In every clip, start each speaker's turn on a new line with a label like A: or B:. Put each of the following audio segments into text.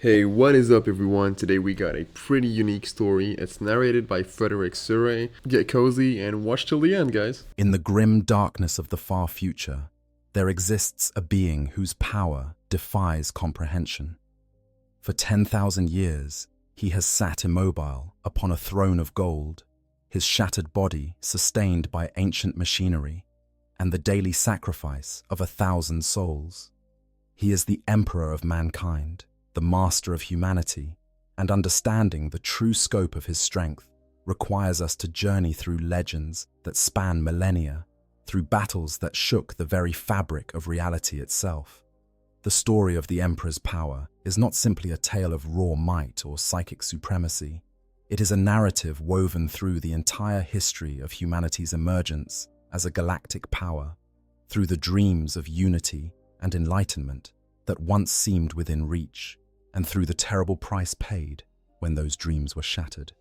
A: Hey, what is up, everyone? Today we got a pretty unique story. It's narrated by Frederick Surrey. Get cozy and watch till the end, guys.
B: In the grim darkness of the far future, there exists a being whose power defies comprehension. For 10,000 years, he has sat immobile upon a throne of gold, his shattered body sustained by ancient machinery and the daily sacrifice of 1,000 souls. He is the emperor of mankind, the master of humanity, and understanding the true scope of his strength requires us to journey through legends that span millennia, through battles that shook the very fabric of reality itself. The story of the Emperor's power is not simply a tale of raw might or psychic supremacy. It is a narrative woven through the entire history of humanity's emergence as a galactic power, through the dreams of unity and enlightenment that once seemed within reach, and through the terrible price paid when those dreams were shattered.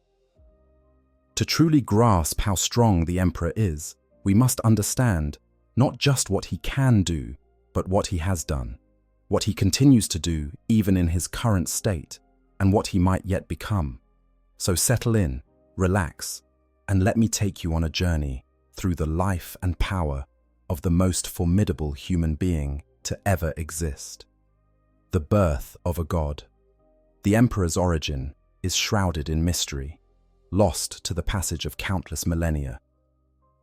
B: To truly grasp how strong the Emperor is, we must understand not just what he can do, but what he has done, what he continues to do even in his current state, and what he might yet become. So settle in, relax, and let me take you on a journey through the life and power of the most formidable human being to ever exist. The birth of a god. The Emperor's origin is shrouded in mystery, lost to the passage of countless millennia.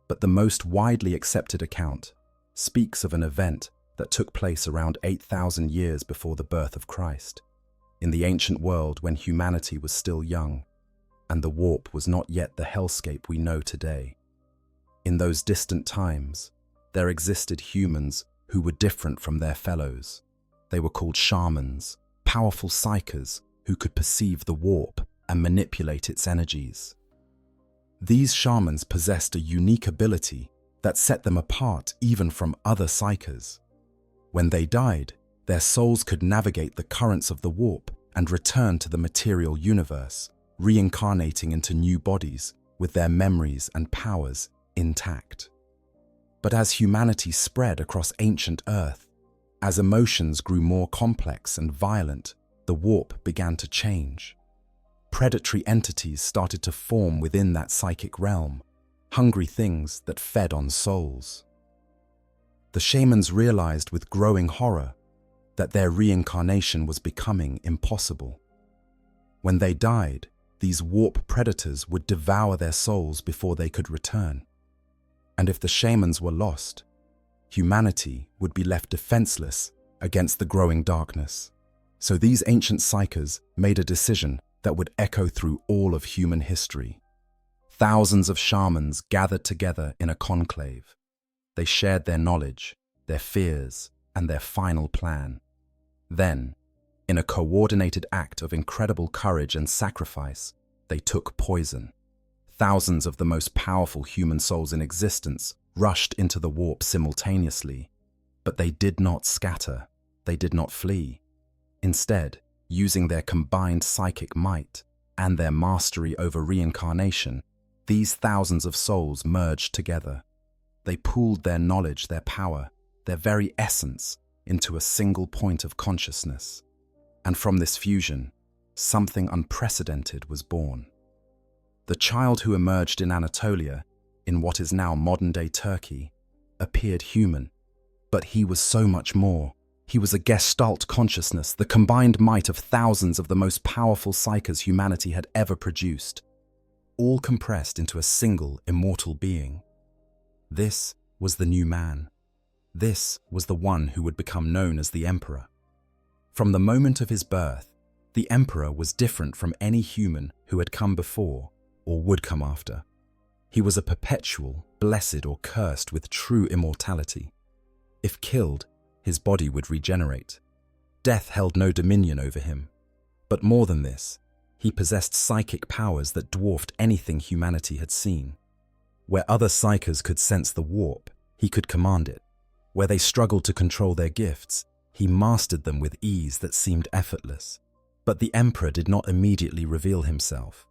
B: But the most widely accepted account speaks of an event that took place around 8,000 years before the birth of Christ, in the ancient world when humanity was still young, and the warp was not yet the hellscape we know today. In those distant times, there existed humans who were different from their fellows. They were called shamans, powerful psychers who could perceive the warp and manipulate its energies. These shamans possessed a unique ability that set them apart even from other psychers. When they died, their souls could navigate the currents of the warp and return to the material universe, reincarnating into new bodies with their memories and powers intact. But as humanity spread across ancient Earth, as emotions grew more complex and violent, the warp began to change. Predatory entities started to form within that psychic realm, hungry things that fed on souls. The shamans realized with growing horror that their reincarnation was becoming impossible. When they died, these warp predators would devour their souls before they could return. And if the shamans were lost, humanity would be left defenseless against the growing darkness. So these ancient psychers made a decision that would echo through all of human history. Thousands of shamans gathered together in a conclave. They shared their knowledge, their fears, and their final plan. Then, in a coordinated act of incredible courage and sacrifice, they took poison. Thousands of the most powerful human souls in existence rushed into the warp simultaneously, but they did not scatter, they did not flee. Instead, using their combined psychic might and their mastery over reincarnation, these thousands of souls merged together. They pooled their knowledge, their power, their very essence into a single point of consciousness. And from this fusion, something unprecedented was born. The child who emerged in Anatolia, in what is now modern-day Turkey, appeared human, but he was so much more. He was a gestalt consciousness, the combined might of thousands of the most powerful psychers humanity had ever produced, all compressed into a single immortal being. This was the new man. This was the one who would become known as the Emperor. From the moment of his birth, the Emperor was different from any human who had come before or would come after. He was a perpetual, blessed or cursed with true immortality. If killed, his body would regenerate. Death held no dominion over him. But more than this, he possessed psychic powers that dwarfed anything humanity had seen. Where other psychers could sense the warp, he could command it. Where they struggled to control their gifts, he mastered them with ease that seemed effortless. But the Emperor did not immediately reveal himself.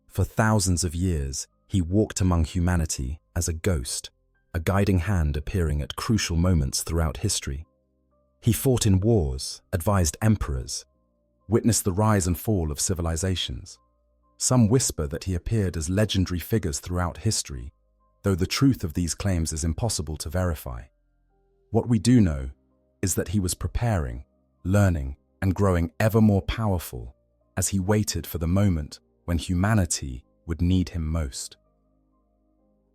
B: For thousands of years, he walked among humanity as a ghost, a guiding hand appearing at crucial moments throughout history. He fought in wars, advised emperors, witnessed the rise and fall of civilizations. Some whisper that he appeared as legendary figures throughout history, though the truth of these claims is impossible to verify. What we do know is that he was preparing, learning, and growing ever more powerful as he waited for the moment when humanity would need him most.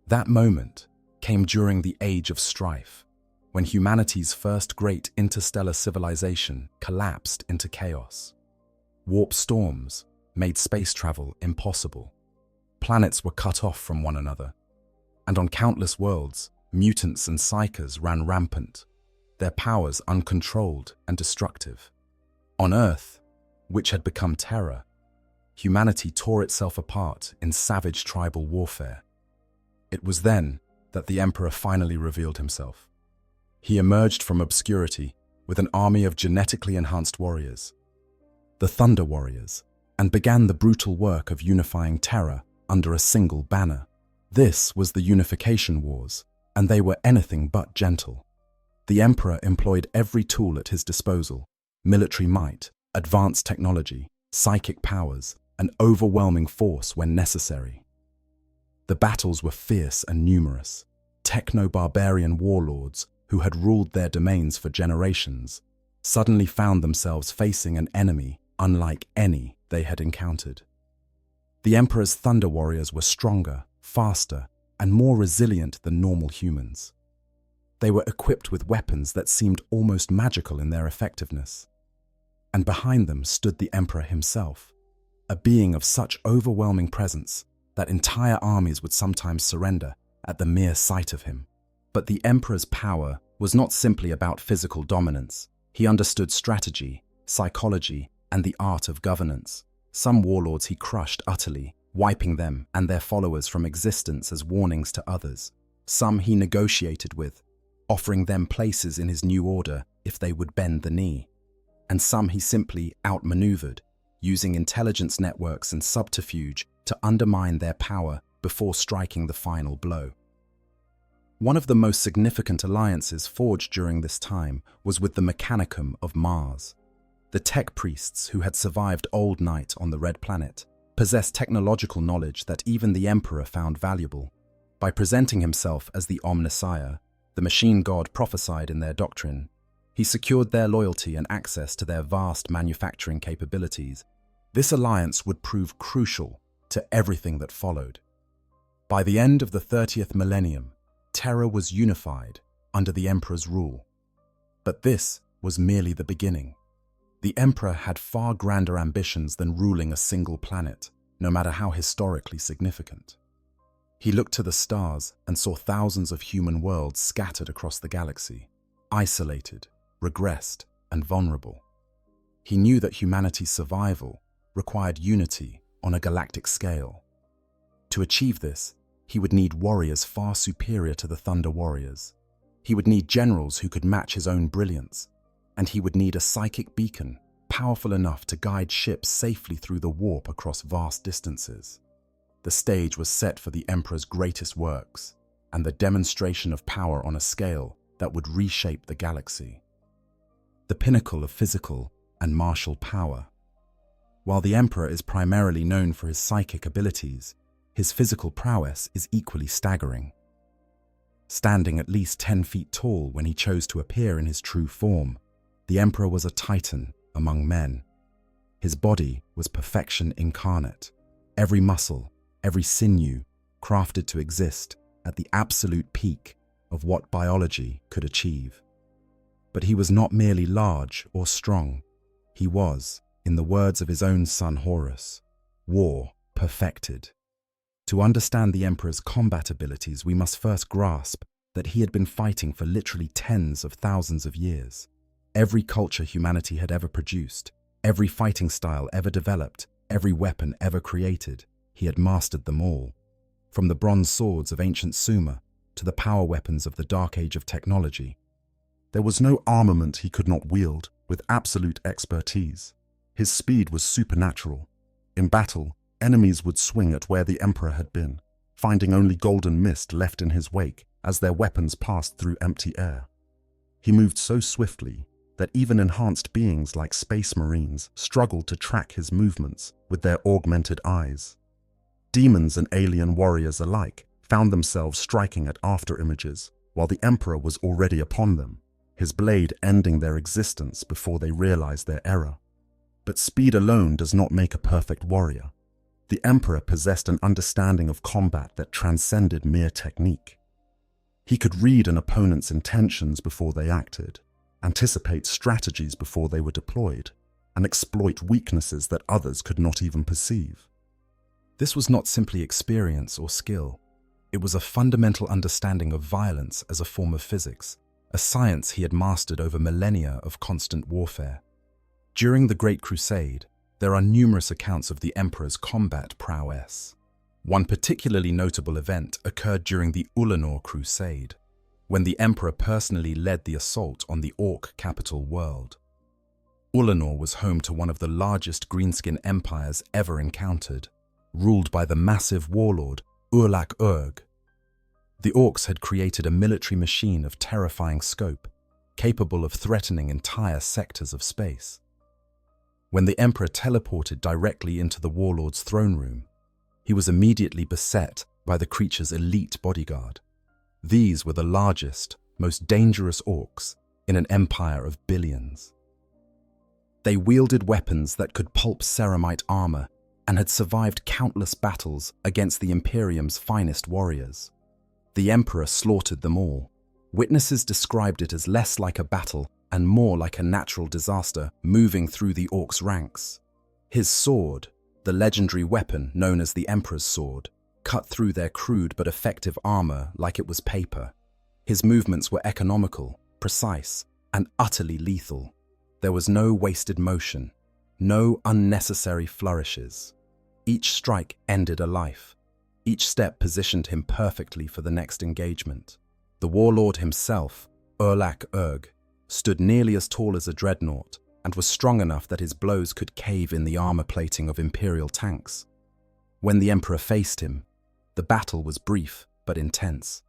B: That moment came during the Age of Strife, when humanity's first great interstellar civilization collapsed into chaos. Warp storms made space travel impossible. Planets were cut off from one another, and on countless worlds, mutants and psychers ran rampant, their powers uncontrolled and destructive. On Earth, which had become terra, humanity tore itself apart in savage tribal warfare. It was then that the Emperor finally revealed himself. He emerged from obscurity with an army of genetically enhanced warriors, the Thunder Warriors, and began the brutal work of unifying Terra under a single banner. This was the Unification Wars, and they were anything but gentle. The Emperor employed every tool at his disposal: military might, advanced technology, psychic powers, and overwhelming force when necessary. The battles were fierce and numerous. Techno-barbarian warlords who had ruled their domains for generations suddenly found themselves facing an enemy unlike any they had encountered. The Emperor's Thunder Warriors were stronger, faster, and more resilient than normal humans. They were equipped with weapons that seemed almost magical in their effectiveness. And behind them stood the Emperor himself, a being of such overwhelming presence that entire armies would sometimes surrender at the mere sight of him. But the Emperor's power was not simply about physical dominance. He understood strategy, psychology, and the art of governance. Some warlords he crushed utterly, wiping them and their followers from existence as warnings to others. Some he negotiated with, offering them places in his new order if they would bend the knee. And some he simply outmaneuvered, using intelligence networks and subterfuge to undermine their power before striking the final blow. One of the most significant alliances forged during this time was with the Mechanicum of Mars. The tech priests who had survived Old Night on the Red Planet possessed technological knowledge that even the Emperor found valuable. By presenting himself as the Omnissiah, the machine god prophesied in their doctrine, he secured their loyalty and access to their vast manufacturing capabilities. This alliance would prove crucial to everything that followed. By the end of the 30th millennium, Terra was unified under the Emperor's rule. But this was merely the beginning. The Emperor had far grander ambitions than ruling a single planet, no matter how historically significant. He looked to the stars and saw thousands of human worlds scattered across the galaxy, isolated, regressed, and vulnerable. He knew that humanity's survival required unity on a galactic scale. To achieve this, he would need warriors far superior to the Thunder Warriors. He would need generals who could match his own brilliance, and he would need a psychic beacon powerful enough to guide ships safely through the warp across vast distances. The stage was set for the Emperor's greatest works, and the demonstration of power on a scale that would reshape the galaxy. The pinnacle of physical and martial power. While the Emperor is primarily known for his psychic abilities, his physical prowess is equally staggering. Standing at least 10 feet tall when he chose to appear in his true form, the Emperor was a titan among men. His body was perfection incarnate, every muscle, every sinew crafted to exist at the absolute peak of what biology could achieve. But he was not merely large or strong. He was, in the words of his own son Horus, war perfected. To understand the Emperor's combat abilities, we must first grasp that he had been fighting for literally tens of thousands of years. Every culture humanity had ever produced, every fighting style ever developed, every weapon ever created, he had mastered them all. From the bronze swords of ancient Sumer to the power weapons of the Dark Age of technology. There was no armament he could not wield with absolute expertise. His speed was supernatural. In battle, enemies would swing at where the Emperor had been, finding only golden mist left in his wake as their weapons passed through empty air. He moved so swiftly, that even enhanced beings like space marines struggled to track his movements with their augmented eyes. Demons and alien warriors alike found themselves striking at afterimages, while the Emperor was already upon them, his blade ending their existence before they realized their error. But speed alone does not make a perfect warrior. The Emperor possessed an understanding of combat that transcended mere technique. He could read an opponent's intentions before they acted, anticipate strategies before they were deployed, and exploit weaknesses that others could not even perceive. This was not simply experience or skill. It was a fundamental understanding of violence as a form of physics, a science he had mastered over millennia of constant warfare. During the Great Crusade, there are numerous accounts of the Emperor's combat prowess. One particularly notable event occurred during the Ullanor Crusade, when the Emperor personally led the assault on the Orc capital world. Ullanor was home to one of the largest greenskin empires ever encountered, ruled by the massive warlord Urlach-Urg. The Orcs had created a military machine of terrifying scope, capable of threatening entire sectors of space. When the Emperor teleported directly into the warlord's throne room, he was immediately beset by the creature's elite bodyguard. These were the largest, most dangerous Orcs in an empire of billions. They wielded weapons that could pulp ceramite armor and had survived countless battles against the Imperium's finest warriors. The Emperor slaughtered them all. Witnesses described it as less like a battle and more like a natural disaster moving through the Orcs' ranks. His sword, the legendary weapon known as the Emperor's Sword, cut through their crude but effective armor like it was paper. His movements were economical, precise, and utterly lethal. There was no wasted motion, no unnecessary flourishes. Each strike ended a life. Each step positioned him perfectly for the next engagement. The warlord himself, Urlach-Urg, stood nearly as tall as a dreadnought and was strong enough that his blows could cave in the armor plating of Imperial tanks. When the Emperor faced him, the battle was brief but intense.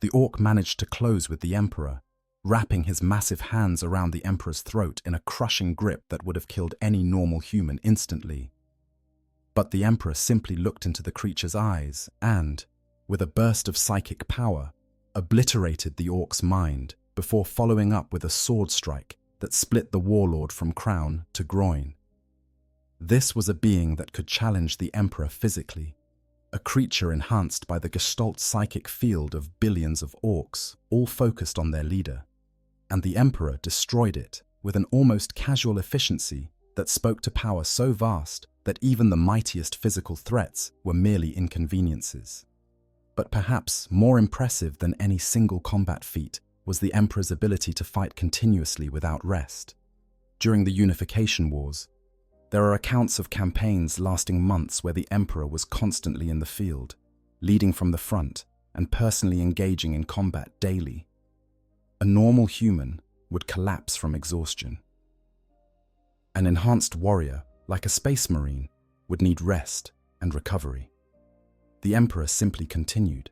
B: The Orc managed to close with the Emperor, wrapping his massive hands around the Emperor's throat in a crushing grip that would have killed any normal human instantly. But the Emperor simply looked into the creature's eyes and, with a burst of psychic power, obliterated the Orc's mind before following up with a sword strike that split the warlord from crown to groin. This was a being that could challenge the Emperor physically, a creature enhanced by the Gestalt psychic field of billions of Orcs, all focused on their leader. And the Emperor destroyed it with an almost casual efficiency that spoke to power so vast that even the mightiest physical threats were merely inconveniences. But perhaps more impressive than any single combat feat was the Emperor's ability to fight continuously without rest. During the Unification Wars, there are accounts of campaigns lasting months where the Emperor was constantly in the field, leading from the front and personally engaging in combat daily. A normal human would collapse from exhaustion. An enhanced warrior, like a space marine, would need rest and recovery. The Emperor simply continued,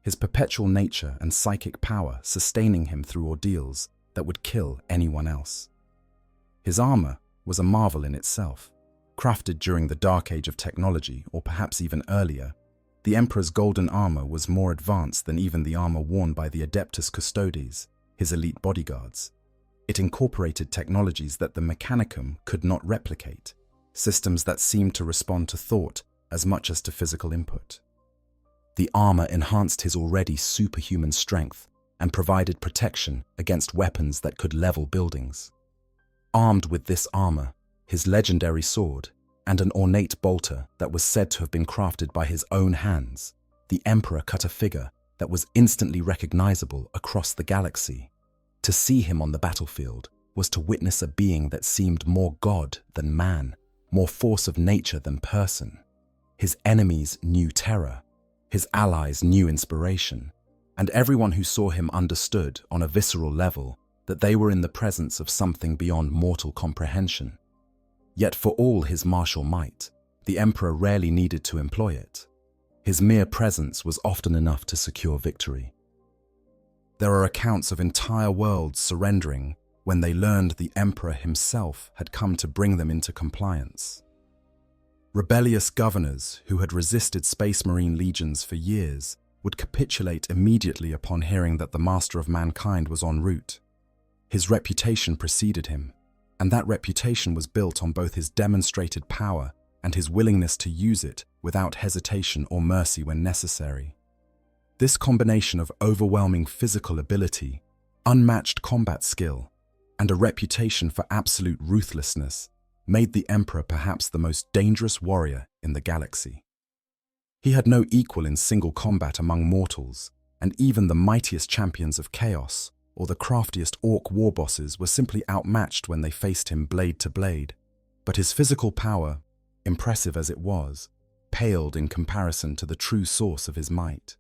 B: his perpetual nature and psychic power sustaining him through ordeals that would kill anyone else. His armor was a marvel in itself. Crafted during the Dark Age of technology, or perhaps even earlier, the Emperor's golden armor was more advanced than even the armor worn by the Adeptus Custodes, his elite bodyguards. It incorporated technologies that the Mechanicum could not replicate, systems that seemed to respond to thought as much as to physical input. The armor enhanced his already superhuman strength and provided protection against weapons that could level buildings. Armed with this armor, his legendary sword, and an ornate bolter that was said to have been crafted by his own hands, the Emperor cut a figure that was instantly recognizable across the galaxy. To see him on the battlefield was to witness a being that seemed more god than man, more force of nature than person. His enemies knew terror, his allies knew inspiration, and everyone who saw him understood on a visceral level that they were in the presence of something beyond mortal comprehension. Yet for all his martial might, the Emperor rarely needed to employ it. His mere presence was often enough to secure victory. There are accounts of entire worlds surrendering when they learned the emperor himself had come to bring them into compliance. Rebellious governors who had resisted Space Marine legions for years would capitulate immediately upon hearing that the master of mankind was en route. His reputation preceded him, and that reputation was built on both his demonstrated power and his willingness to use it without hesitation or mercy when necessary. This combination of overwhelming physical ability, unmatched combat skill, and a reputation for absolute ruthlessness made the Emperor perhaps the most dangerous warrior in the galaxy. He had no equal in single combat among mortals, and even the mightiest champions of chaos or the craftiest orc war bosses were simply outmatched when they faced him blade to blade. But his physical power, impressive as it was, paled in comparison to the true source of his might,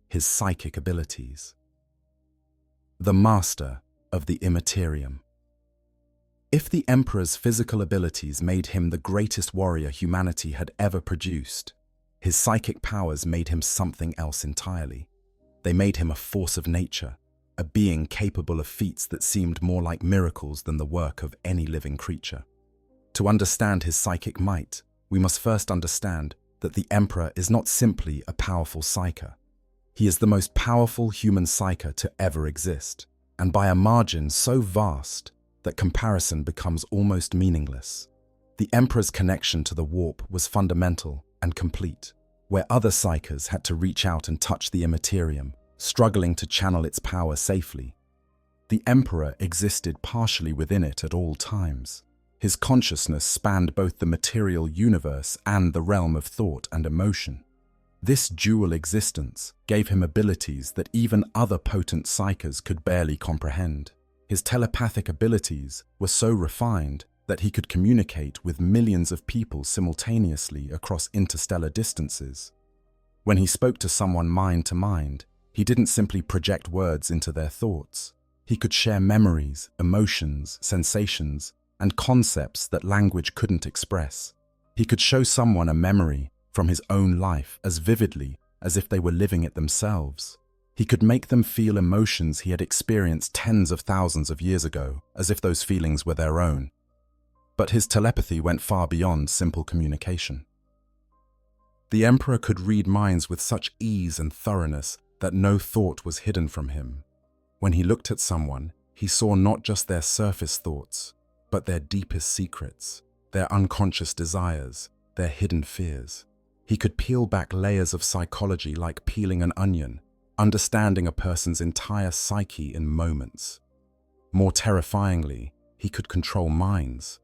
B: his psychic abilities. The master of the Imperium. If the Emperor's physical abilities made him the greatest warrior humanity had ever produced, his psychic powers made him something else entirely. They made him a force of nature, a being capable of feats that seemed more like miracles than the work of any living creature. To understand his psychic might, we must first understand that the Emperor is not simply a powerful psyker. He is the most powerful human psyker to ever exist, and by a margin so vast that comparison becomes almost meaningless. The Emperor's connection to the warp was fundamental and complete, where other psykers had to reach out and touch the Imperium, struggling to channel its power safely. The Emperor existed partially within it at all times. His consciousness spanned both the material universe and the realm of thought and emotion. This dual existence gave him abilities that even other potent psykers could barely comprehend. His telepathic abilities were so refined that he could communicate with millions of people simultaneously across interstellar distances. When he spoke to someone mind to mind, he didn't simply project words into their thoughts. He could share memories, emotions, sensations, and concepts that language couldn't express. He could show someone a memory from his own life as vividly as if they were living it themselves. He could make them feel emotions he had experienced tens of thousands of years ago, as if those feelings were their own. But his telepathy went far beyond simple communication. The Emperor could read minds with such ease and thoroughness that no thought was hidden from him. When he looked at someone, he saw not just their surface thoughts, but their deepest secrets, their unconscious desires, their hidden fears. He could peel back layers of psychology like peeling an onion, understanding a person's entire psyche in moments. More terrifyingly, he could control minds,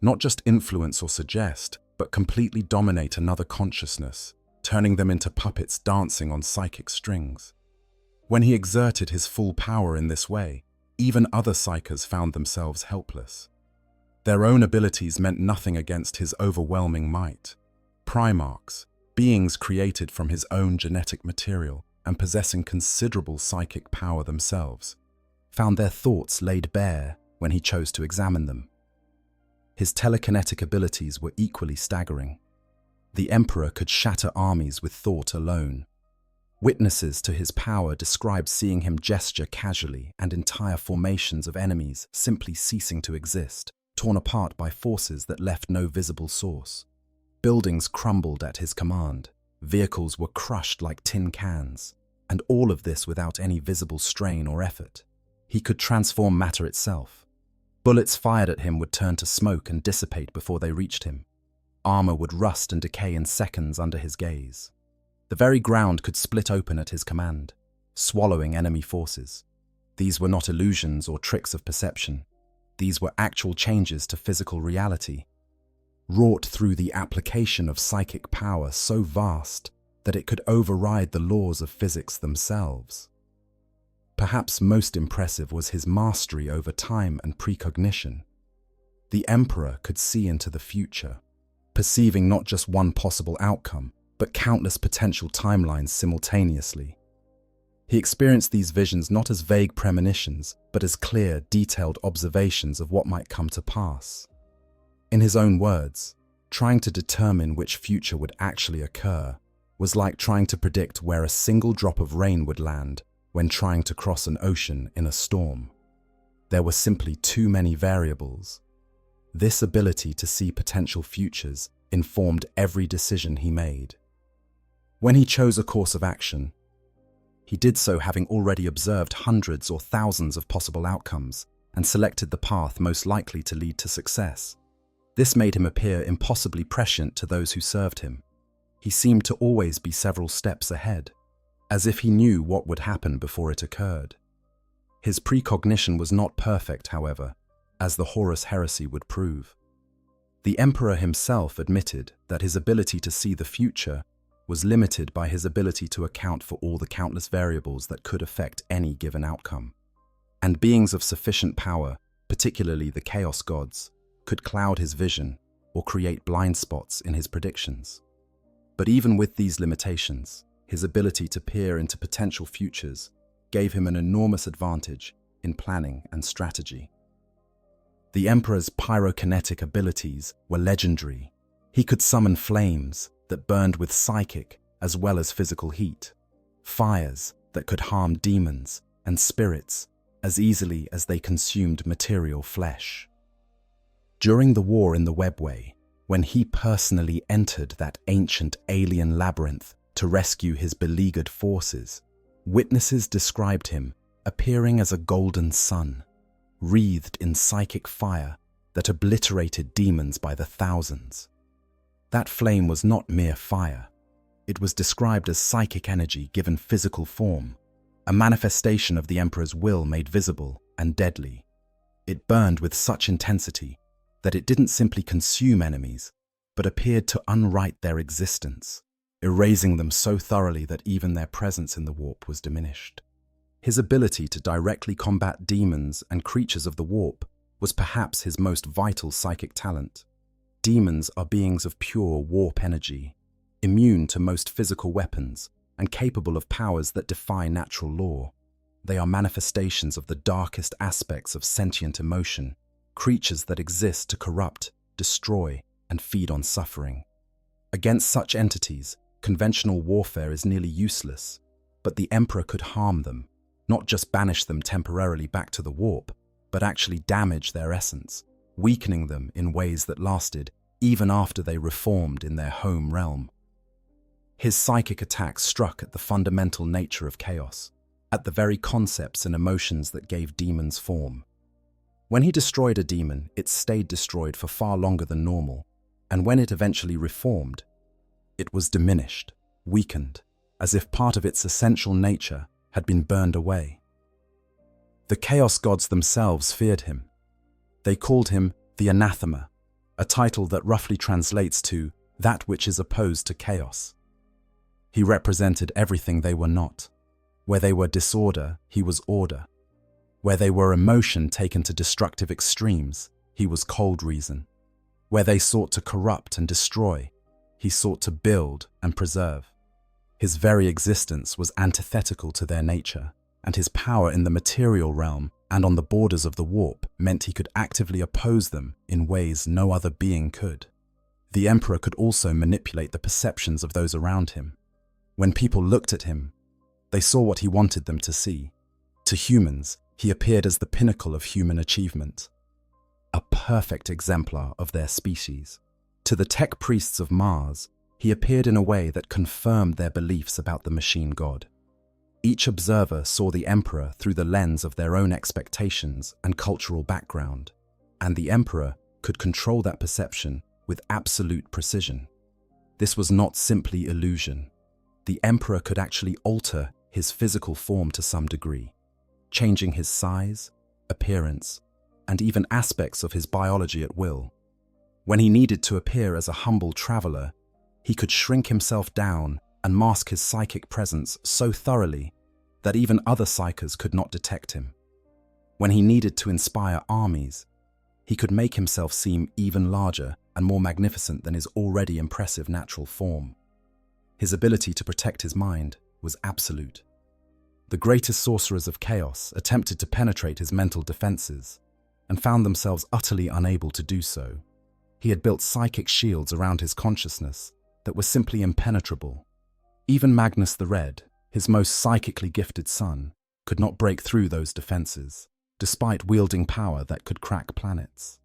B: not just influence or suggest, but completely dominate another consciousness, turning them into puppets dancing on psychic strings. When he exerted his full power in this way, even other psykers found themselves helpless. Their own abilities meant nothing against his overwhelming might. Primarchs, beings created from his own genetic material and possessing considerable psychic power themselves, found their thoughts laid bare when he chose to examine them. His telekinetic abilities were equally staggering. The Emperor could shatter armies with thought alone. Witnesses to his power described seeing him gesture casually and entire formations of enemies simply ceasing to exist, torn apart by forces that left no visible source. Buildings crumbled at his command, vehicles were crushed like tin cans, and all of this without any visible strain or effort. He could transform matter itself. Bullets fired at him would turn to smoke and dissipate before they reached him. Armor would rust and decay in seconds under his gaze. The very ground could split open at his command, swallowing enemy forces. These were not illusions or tricks of perception. These were actual changes to physical reality, wrought through the application of psychic power so vast that it could override the laws of physics themselves. Perhaps most impressive was his mastery over time and precognition. The Emperor could see into the future, perceiving not just one possible outcome, but countless potential timelines simultaneously. He experienced these visions not as vague premonitions, but as clear, detailed observations of what might come to pass. In his own words, trying to determine which future would actually occur was like trying to predict where a single drop of rain would land when trying to cross an ocean in a storm. There were simply too many variables. This ability to see potential futures informed every decision he made. When he chose a course of action, he did so having already observed hundreds or thousands of possible outcomes and selected the path most likely to lead to success. This made him appear impossibly prescient to those who served him. He seemed to always be several steps ahead, as if he knew what would happen before it occurred. His precognition was not perfect, however, as the Horus heresy would prove. The emperor himself admitted that his ability to see the future was limited by his ability to account for all the countless variables that could affect any given outcome. And beings of sufficient power, particularly the Chaos Gods, could cloud his vision or create blind spots in his predictions. But even with these limitations, his ability to peer into potential futures gave him an enormous advantage in planning and strategy. The Emperor's pyrokinetic abilities were legendary. He could summon flames that burned with psychic as well as physical heat, fires that could harm demons and spirits as easily as they consumed material flesh. During the war in the Webway, when he personally entered that ancient alien labyrinth to rescue his beleaguered forces, witnesses described him appearing as a golden sun, wreathed in psychic fire that obliterated demons by the thousands. That flame was not mere fire. It was described as psychic energy given physical form, a manifestation of the Emperor's will made visible and deadly. It burned with such intensity that it didn't simply consume enemies, but appeared to unwrite their existence, erasing them so thoroughly that even their presence in the warp was diminished. His ability to directly combat demons and creatures of the warp was perhaps his most vital psychic talent. Demons are beings of pure warp energy, immune to most physical weapons and capable of powers that defy natural law. They are manifestations of the darkest aspects of sentient emotion, creatures that exist to corrupt, destroy, and feed on suffering. Against such entities, conventional warfare is nearly useless, but the Emperor could harm them, not just banish them temporarily back to the warp, but actually damage their essence, weakening them in ways that lasted even after they reformed in their home realm. His psychic attacks struck at the fundamental nature of chaos, at the very concepts and emotions that gave demons form. When he destroyed a demon, it stayed destroyed for far longer than normal, and when it eventually reformed, it was diminished, weakened, as if part of its essential nature had been burned away. The Chaos Gods themselves feared him. They called him the Anathema, a title that roughly translates to that which is opposed to chaos. He represented everything they were not. Where they were disorder, he was order. Where they were emotion taken to destructive extremes, he was cold reason. Where they sought to corrupt and destroy, he sought to build and preserve. His very existence was antithetical to their nature, and his power in the material realm and on the borders of the warp meant he could actively oppose them in ways no other being could. The Emperor could also manipulate the perceptions of those around him. When people looked at him, they saw what he wanted them to see. To humans, he appeared as the pinnacle of human achievement, a perfect exemplar of their species. To the tech priests of Mars, he appeared in a way that confirmed their beliefs about the machine god. Each observer saw the Emperor through the lens of their own expectations and cultural background, and the Emperor could control that perception with absolute precision. This was not simply illusion. The Emperor could actually alter his physical form to some degree, changing his size, appearance, and even aspects of his biology at will. When he needed to appear as a humble traveler, he could shrink himself down and mask his psychic presence so thoroughly that even other psychers could not detect him. When he needed to inspire armies, he could make himself seem even larger and more magnificent than his already impressive natural form. His ability to protect his mind was absolute. The greatest sorcerers of chaos attempted to penetrate his mental defenses and found themselves utterly unable to do so. He had built psychic shields around his consciousness that were simply impenetrable. Even Magnus the Red, his most psychically gifted son, could not break through those defenses. despite wielding power that could crack planets.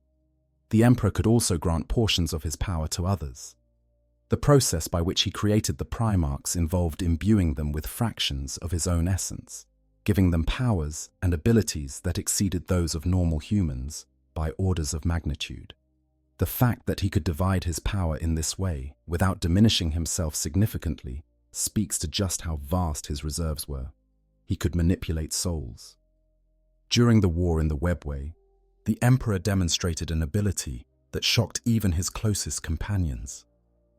B: The Emperor could also grant portions of his power to others. The process by which he created the Primarchs involved imbuing them with fractions of his own essence, giving them powers and abilities that exceeded those of normal humans by orders of magnitude. The fact that he could divide his power in this way, without diminishing himself significantly, speaks to just how vast his reserves were. He could manipulate souls. During the war in the Webway, the Emperor demonstrated an ability that shocked even his closest companions.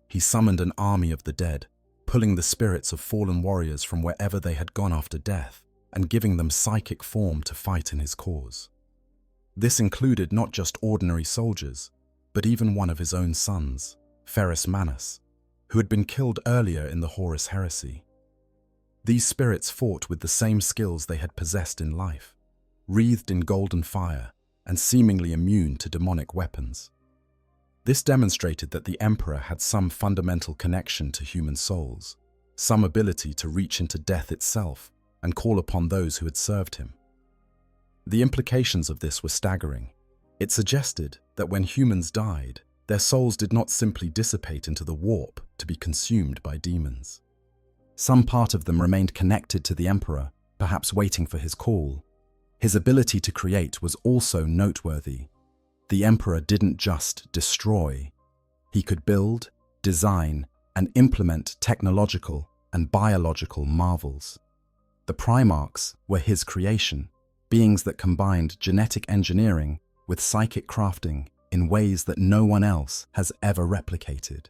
B: He summoned an army of the dead, pulling the spirits of fallen warriors from wherever they had gone after death, and giving them psychic form to fight in his cause. This included not just ordinary soldiers, but even one of his own sons, Ferrus Manus, who had been killed earlier in the Horus Heresy. These spirits fought with the same skills they had possessed in life, wreathed in golden fire and seemingly immune to demonic weapons. This demonstrated that the Emperor had some fundamental connection to human souls, some ability to reach into death itself and call upon those who had served him. The implications of this were staggering. It suggested that when humans died, their souls did not simply dissipate into the warp to be consumed by demons. Some part of them remained connected to the Emperor, perhaps waiting for his call. His ability to create was also noteworthy. The Emperor didn't just destroy. He could build, design, and implement technological and biological marvels. The Primarchs were his creation, beings that combined genetic engineering with psychic crafting in ways that no one else has ever replicated.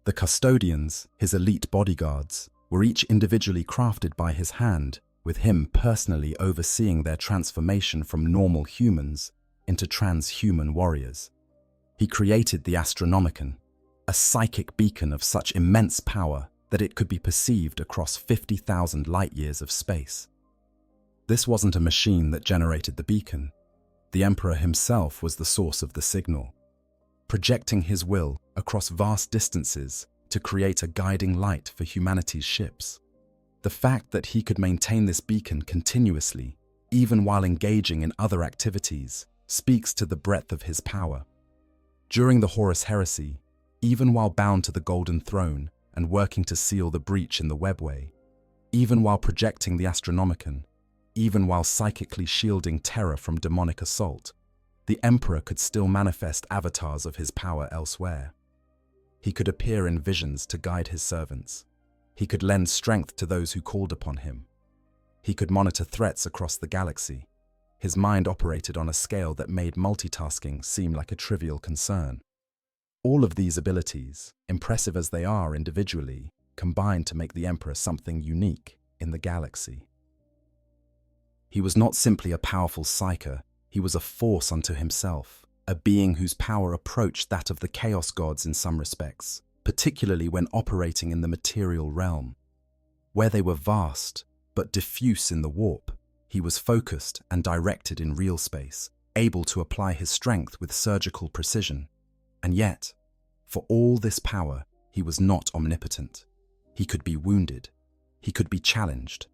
B: The Custodians, his elite bodyguards, were each individually crafted by his hand, with him personally overseeing their transformation from normal humans into transhuman warriors. He created the Astronomicon, a psychic beacon of such immense power that it could be perceived across 50,000 light-years of space. This wasn't a machine that generated the beacon. The Emperor himself was the source of the signal, projecting his will across vast distances to create a guiding light for humanity's ships. The fact that he could maintain this beacon continuously, even while engaging in other activities, speaks to the breadth of his power. During the Horus Heresy, even while bound to the Golden Throne and working to seal the breach in the Webway, even while projecting the Astronomicon, even while psychically shielding terror from demonic assault, the Emperor could still manifest avatars of his power elsewhere. He could appear in visions to guide his servants. He could lend strength to those who called upon him. He could monitor threats across the galaxy. His mind operated on a scale that made multitasking seem like a trivial concern. All of these abilities, impressive as they are individually, combined to make the Emperor something unique in the galaxy. He was not simply a powerful psyker, he was a force unto himself, a being whose power approached that of the Chaos Gods in some respects, particularly when operating in the material realm. Where they were vast, but diffuse in the warp, he was focused and directed in real space, able to apply his strength with surgical precision. And yet, for all this power, he was not omnipotent. He could be wounded, he could be challenged,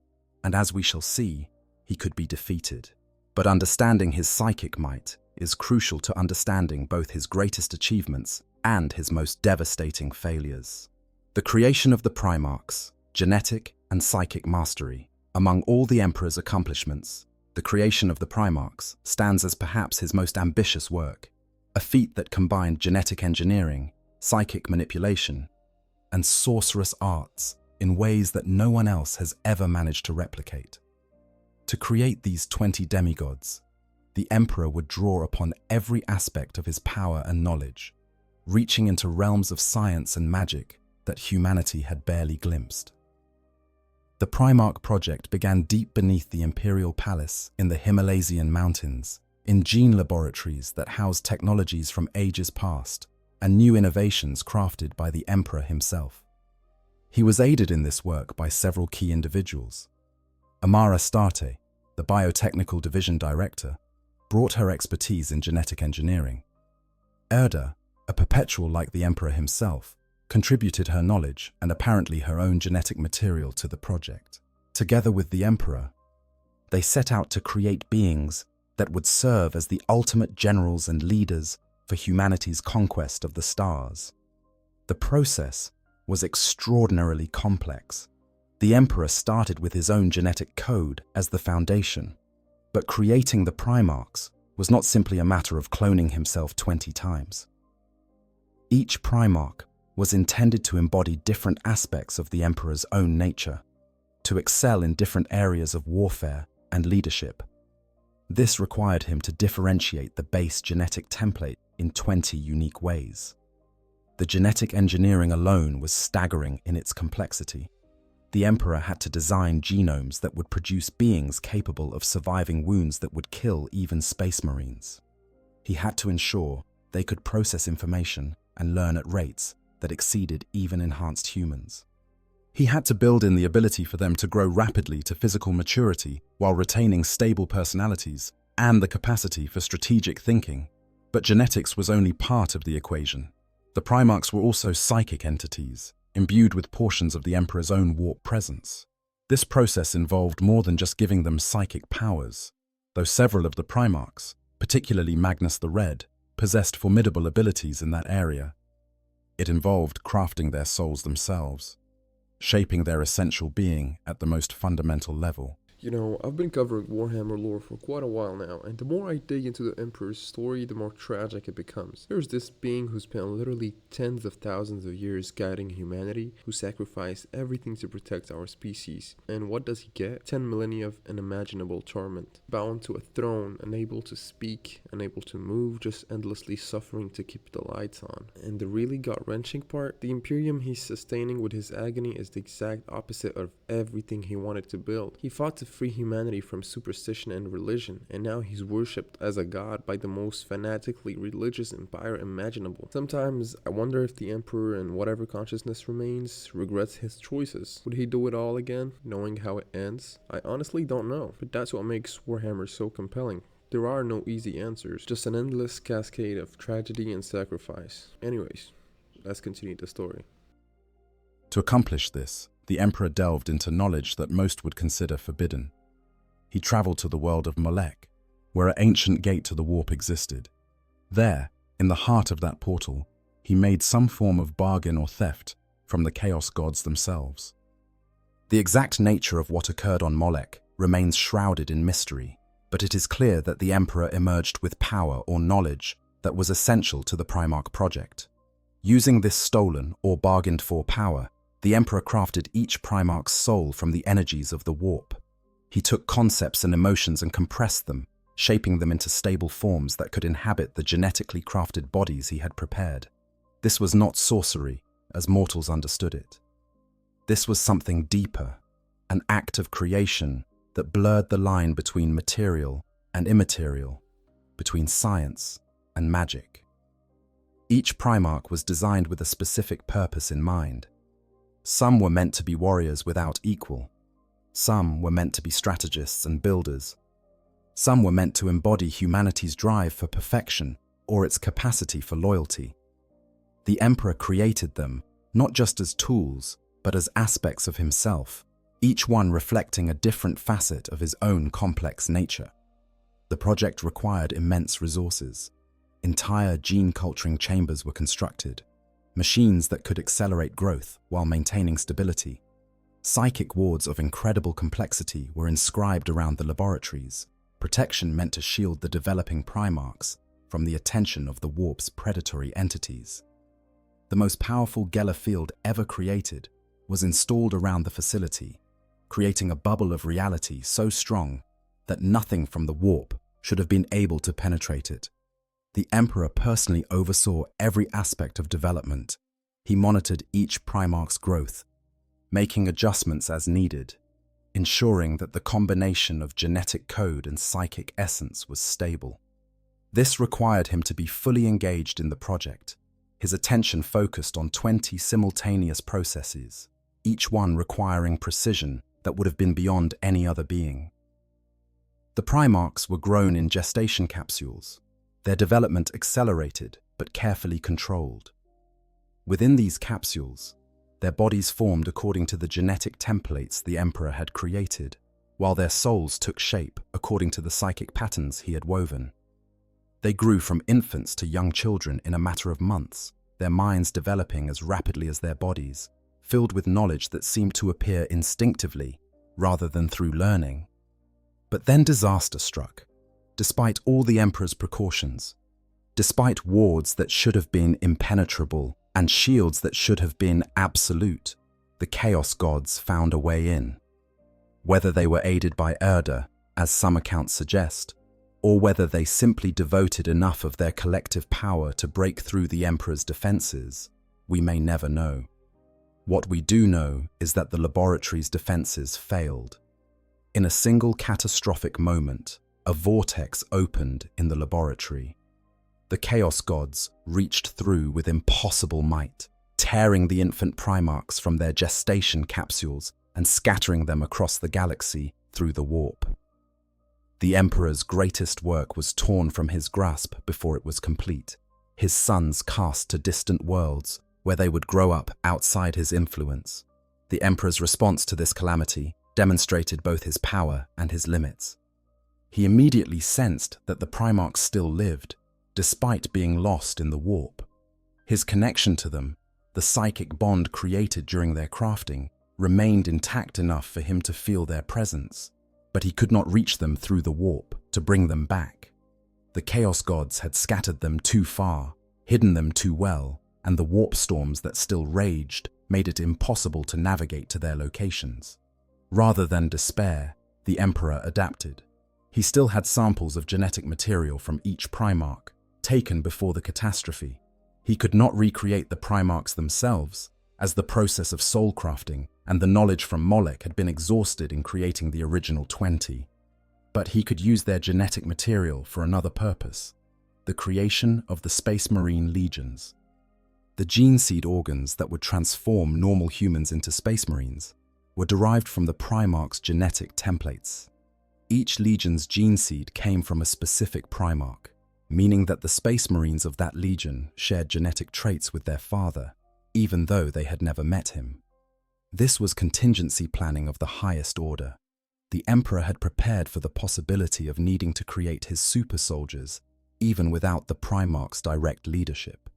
B: and as we shall see, he could be defeated. But understanding his psychic might is crucial to understanding both his greatest achievements and his most devastating failures. The creation of the Primarchs, genetic and psychic mastery. Among all the Emperor's accomplishments, the creation of the Primarchs stands as perhaps his most ambitious work, a feat that combined genetic engineering, psychic manipulation, and sorcerous arts in ways that no one else has ever managed to replicate. To create these 20 demigods, the Emperor would draw upon every aspect of his power and knowledge, reaching into realms of science and magic that humanity had barely glimpsed. The Primarch project began deep beneath the Imperial Palace in the Himalaysian mountains, in gene laboratories that housed technologies from ages past and new innovations crafted by the Emperor himself. He was aided in this work by several key individuals. Amara Starte, the biotechnical division director, brought her expertise in genetic engineering. Erda, a perpetual like the Emperor himself, contributed her knowledge and apparently her own genetic material to the project. Together with the Emperor, they set out to create beings that would serve as the ultimate generals and leaders for humanity's conquest of the stars. The process was extraordinarily complex. The Emperor started with his own genetic code as the foundation, but creating the Primarchs was not simply a matter of cloning himself 20 times. Each Primarch was intended to embody different aspects of the Emperor's own nature, to excel in different areas of warfare and leadership. This required him to differentiate the base genetic template in 20 unique ways. The genetic engineering alone was staggering in its complexity. The Emperor had to design genomes that would produce beings capable of surviving wounds that would kill even space marines. He had to ensure they could process information and learn at rates that exceeded even enhanced humans. He had to build in the ability for them to grow rapidly to physical maturity while retaining stable personalities and the capacity for strategic thinking. But genetics was only part of the equation. The Primarchs were also psychic entities, imbued with portions of the Emperor's own warp presence. This process involved more than just giving them psychic powers, though several of the Primarchs, particularly Magnus the Red, possessed formidable abilities in that area. It involved crafting their souls themselves, shaping their essential being at the most fundamental level.
A: You know, I've been covering Warhammer lore for quite a while now, and the more I dig into the Emperor's story, the more tragic it becomes. There's this being who spent literally tens of thousands of years guiding humanity, who sacrificed everything to protect our species. And what does he get? 10 millennia of unimaginable torment. Bound to a throne, unable to speak, unable to move, just endlessly suffering to keep the lights on. And the really gut-wrenching part? The Imperium he's sustaining with his agony is the exact opposite of everything he wanted to build. He fought to free humanity from superstition and religion, and now he's worshipped as a god by the most fanatically religious empire imaginable. Sometimes I wonder if the Emperor, in whatever consciousness remains, regrets his choices. Would he do it all again, knowing how it ends? I honestly don't know, but that's what makes Warhammer so compelling. There are no easy answers, just an endless cascade of tragedy and sacrifice. Anyways, let's continue the story.
B: To accomplish this, the Emperor delved into knowledge that most would consider forbidden. He traveled to the world of Molech, where an ancient gate to the warp existed. There, in the heart of that portal, he made some form of bargain or theft from the Chaos Gods themselves. The exact nature of what occurred on Molech remains shrouded in mystery, but it is clear that the Emperor emerged with power or knowledge that was essential to the Primarch project. Using this stolen or bargained for power, the Emperor crafted each Primarch's soul from the energies of the warp. He took concepts and emotions and compressed them, shaping them into stable forms that could inhabit the genetically crafted bodies he had prepared. This was not sorcery, as mortals understood it. This was something deeper, an act of creation that blurred the line between material and immaterial, between science and magic. Each Primarch was designed with a specific purpose in mind. Some were meant to be warriors without equal. Some were meant to be strategists and builders. Some were meant to embody humanity's drive for perfection or its capacity for loyalty. The Emperor created them, not just as tools, but as aspects of himself, each one reflecting a different facet of his own complex nature. The project required immense resources. Entire gene-culturing chambers were constructed, machines that could accelerate growth while maintaining stability. Psychic wards of incredible complexity were inscribed around the laboratories, protection meant to shield the developing Primarchs from the attention of the warp's predatory entities. The most powerful Geller field ever created was installed around the facility, creating a bubble of reality so strong that nothing from the warp should have been able to penetrate it. The Emperor personally oversaw every aspect of development. He monitored each Primarch's growth, making adjustments as needed, ensuring that the combination of genetic code and psychic essence was stable. This required him to be fully engaged in the project, his attention focused on 20 simultaneous processes, each one requiring precision that would have been beyond any other being. The Primarchs were grown in gestation capsules, their development accelerated but carefully controlled. Within these capsules, their bodies formed according to the genetic templates the Emperor had created, while their souls took shape according to the psychic patterns he had woven. They grew from infants to young children in a matter of months, their minds developing as rapidly as their bodies, filled with knowledge that seemed to appear instinctively rather than through learning. But then disaster struck. Despite all the Emperor's precautions, despite wards that should have been impenetrable and shields that should have been absolute, the Chaos Gods found a way in. Whether they were aided by Erda, as some accounts suggest, or whether they simply devoted enough of their collective power to break through the Emperor's defenses, we may never know. What we do know is that the laboratory's defenses failed. In a single catastrophic moment, a vortex opened in the laboratory. The Chaos Gods reached through with impossible might, tearing the infant Primarchs from their gestation capsules and scattering them across the galaxy through the warp. The Emperor's greatest work was torn from his grasp before it was complete, his sons cast to distant worlds where they would grow up outside his influence. The Emperor's response to this calamity demonstrated both his power and his limits. He immediately sensed that the Primarchs still lived, despite being lost in the warp. His connection to them, the psychic bond created during their crafting, remained intact enough for him to feel their presence, but he could not reach them through the warp to bring them back. The Chaos Gods had scattered them too far, hidden them too well, and the warp storms that still raged made it impossible to navigate to their locations. Rather than despair, the Emperor adapted. He still had samples of genetic material from each Primarch, taken before the catastrophe. He could not recreate the Primarchs themselves, as the process of soul crafting and the knowledge from Molech had been exhausted in creating the original 20. But he could use their genetic material for another purpose: the creation of the Space Marine Legions. The gene seed organs that would transform normal humans into Space Marines were derived from the Primarch's genetic templates. Each Legion's gene seed came from a specific Primarch, meaning that the Space Marines of that Legion shared genetic traits with their father, even though they had never met him. This was contingency planning of the highest order. The Emperor had prepared for the possibility of needing to create his super soldiers, even without the Primarch's direct leadership.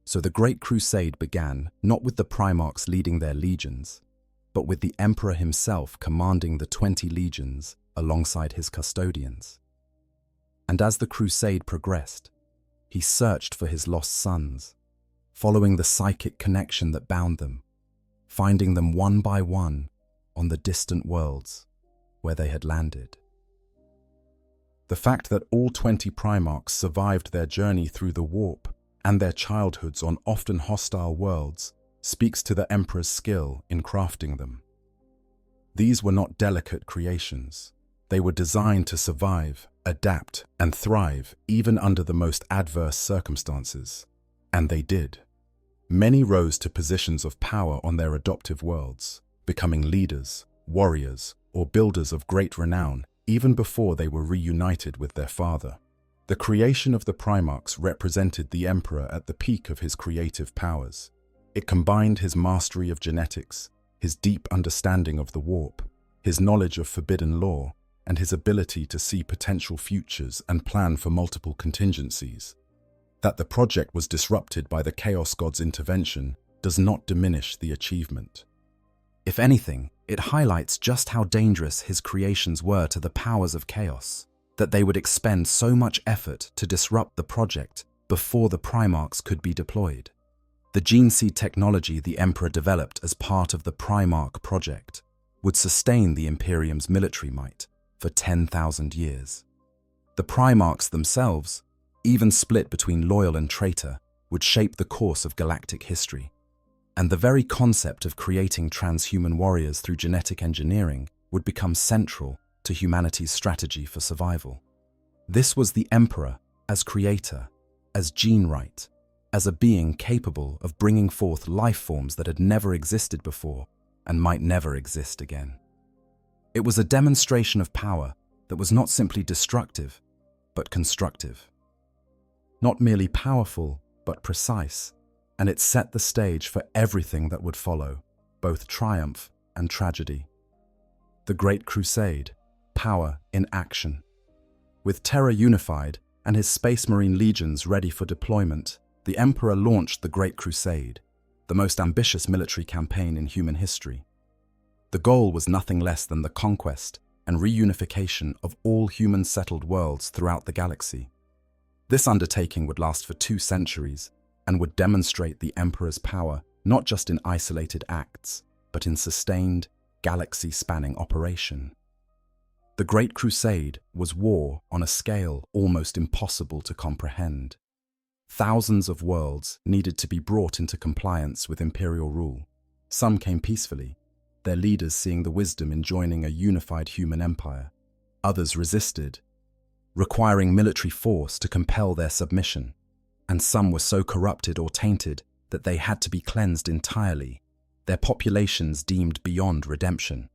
B: So the Great Crusade began not with the Primarchs leading their legions, but with the Emperor himself commanding the 20 legions alongside his custodians. And as the crusade progressed, he searched for his lost sons, following the psychic connection that bound them, finding them one by one on the distant worlds where they had landed. The fact that all 20 Primarchs survived their journey through the warp and their childhoods on often hostile worlds speaks to the Emperor's skill in crafting them. These were not delicate creations. They were designed to survive, adapt, and thrive even under the most adverse circumstances. And they did. Many rose to positions of power on their adoptive worlds, becoming leaders, warriors, or builders of great renown even before they were reunited with their father. The creation of the Primarchs represented the Emperor at the peak of his creative powers. It combined his mastery of genetics, his deep understanding of the warp, his knowledge of forbidden lore, and his ability to see potential futures and plan for multiple contingencies. That the project was disrupted by the Chaos God's intervention does not diminish the achievement. If anything, it highlights just how dangerous his creations were to the powers of chaos, that they would expend so much effort to disrupt the project before the Primarchs could be deployed. The gene seed technology the Emperor developed as part of the Primarch project would sustain the Imperium's military might for 10,000 years. The Primarchs themselves, even split between loyal and traitor, would shape the course of galactic history. And the very concept of creating transhuman warriors through genetic engineering would become central to humanity's strategy for survival. This was the Emperor as creator, as gene right, as a being capable of bringing forth life forms that had never existed before and might never exist again. It was a demonstration of power that was not simply destructive, but constructive. Not merely powerful, but precise, and it set the stage for everything that would follow, both triumph and tragedy. The Great Crusade, power in action. With Terra unified and his Space Marine legions ready for deployment, the Emperor launched the Great Crusade, the most ambitious military campaign in human history. The goal was nothing less than the conquest and reunification of all human-settled worlds throughout the galaxy. This undertaking would last for 2 centuries and would demonstrate the Emperor's power not just in isolated acts, but in sustained, galaxy-spanning operation. The Great Crusade was war on a scale almost impossible to comprehend. Thousands of worlds needed to be brought into compliance with imperial rule. Some came peacefully, their leaders seeing the wisdom in joining a unified human empire. Others resisted, requiring military force to compel their submission. And some were so corrupted or tainted that they had to be cleansed entirely, their populations deemed beyond redemption.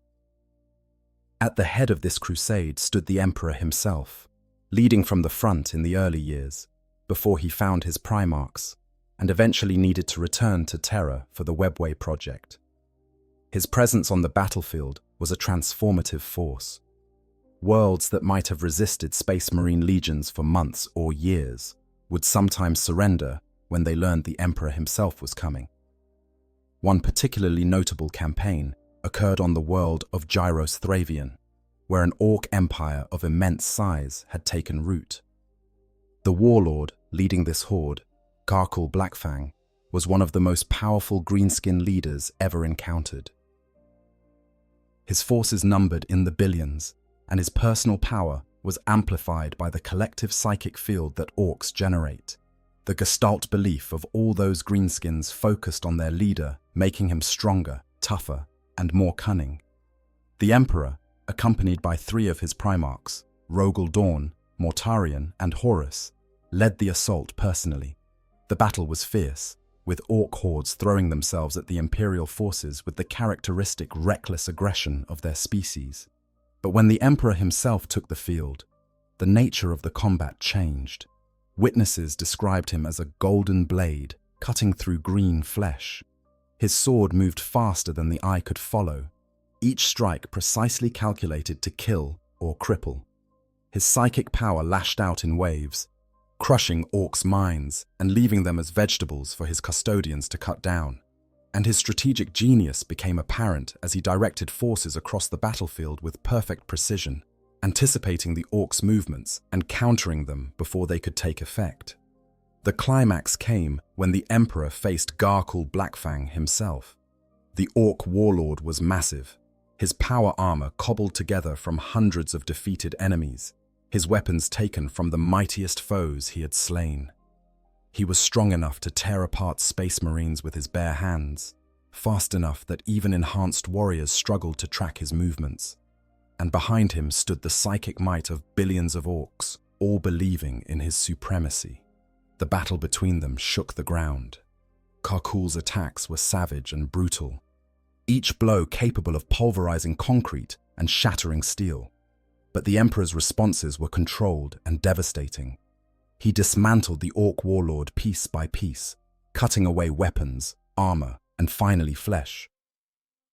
B: At the head of this crusade stood the Emperor himself, leading from the front in the early years, before he found his primarchs, and eventually needed to return to Terra for the Webway project. His presence on the battlefield was a transformative force. Worlds that might have resisted Space Marine legions for months or years would sometimes surrender when they learned the Emperor himself was coming. One particularly notable campaign occurred on the world of Gyros Thravian, where an Orc empire of immense size had taken root. The warlord leading this horde, Garkul Blackfang, was one of the most powerful greenskin leaders ever encountered. His forces numbered in the billions, and his personal power was amplified by the collective psychic field that Orcs generate. The Gestalt belief of all those greenskins focused on their leader, making him stronger, tougher, and more cunning. The Emperor, accompanied by 3 of his primarchs, Rogel Dawn, Mortarion, and Horus, led the assault personally. The battle was fierce, with Orc hordes throwing themselves at the Imperial forces with the characteristic reckless aggression of their species. But when the Emperor himself took the field, the nature of the combat changed. Witnesses described him as a golden blade cutting through green flesh. His sword moved faster than the eye could follow, each strike precisely calculated to kill or cripple. His psychic power lashed out in waves, crushing Orcs' minds and leaving them as vegetables for his custodians to cut down. And his strategic genius became apparent as he directed forces across the battlefield with perfect precision, anticipating the Orcs' movements and countering them before they could take effect. The climax came when the Emperor faced Garkul Blackfang himself. The Orc warlord was massive, his power armor cobbled together from hundreds of defeated enemies, his weapons taken from the mightiest foes he had slain. He was strong enough to tear apart Space Marines with his bare hands, fast enough that even enhanced warriors struggled to track his movements. And behind him stood the psychic might of billions of Orcs, all believing in his supremacy. The battle between them shook the ground. Garkul's attacks were savage and brutal, each blow capable of pulverizing concrete and shattering steel. But the Emperor's responses were controlled and devastating. He dismantled the Orc warlord piece by piece, cutting away weapons, armor, and finally flesh.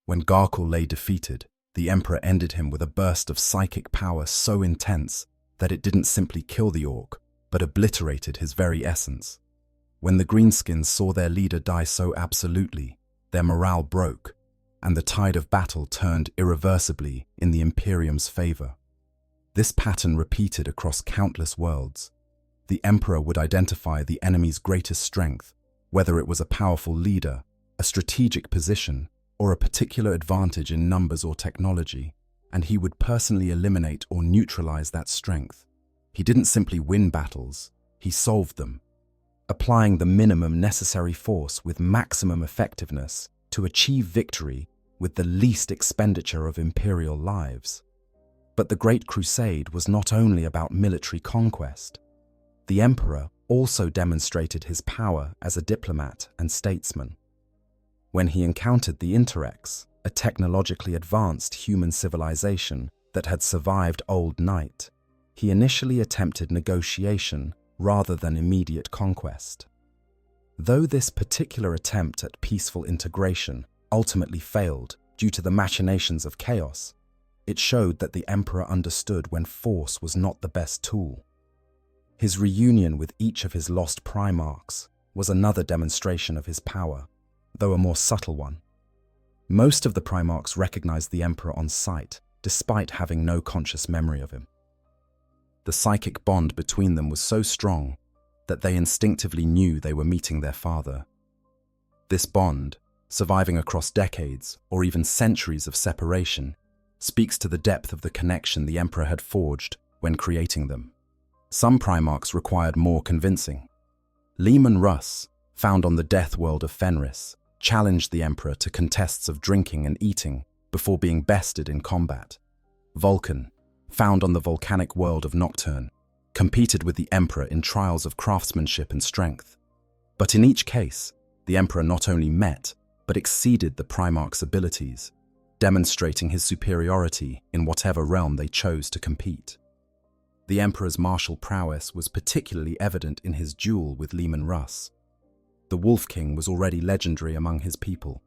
B: When Garkul lay defeated, the Emperor ended him with a burst of psychic power so intense that it didn't simply kill the Orc, but obliterated his very essence. When the Greenskins saw their leader die so absolutely, their morale broke, and the tide of battle turned irreversibly in the Imperium's favor. This pattern repeated across countless worlds. The Emperor would identify the enemy's greatest strength, whether it was a powerful leader, a strategic position, or a particular advantage in numbers or technology, and he would personally eliminate or neutralize that strength. He didn't simply win battles, he solved them, applying the minimum necessary force with maximum effectiveness to achieve victory with the least expenditure of Imperial lives. But the Great Crusade was not only about military conquest. The Emperor also demonstrated his power as a diplomat and statesman. When he encountered the Interrex, a technologically advanced human civilization that had survived Old Night, he initially attempted negotiation rather than immediate conquest. Though this particular attempt at peaceful integration ultimately failed due to the machinations of chaos, it showed that the Emperor understood when force was not the best tool. His reunion with each of his lost Primarchs was another demonstration of his power, though a more subtle one. Most of the Primarchs recognized the Emperor on sight, despite having no conscious memory of him. The psychic bond between them was so strong that they instinctively knew they were meeting their father. This bond, surviving across decades or even centuries of separation, speaks to the depth of the connection the Emperor had forged when creating them. Some Primarchs required more convincing. Leman Russ, found on the death world of Fenris, challenged the Emperor to contests of drinking and eating before being bested in combat. Vulcan, found on the volcanic world of Nocturne, competed with the Emperor in trials of craftsmanship and strength. But in each case, the Emperor not only met, but exceeded the Primarch's abilities, demonstrating his superiority in whatever realm they chose to compete. The Emperor's martial prowess was particularly evident in his duel with Leman Russ. The Wolf King was already legendary among his people,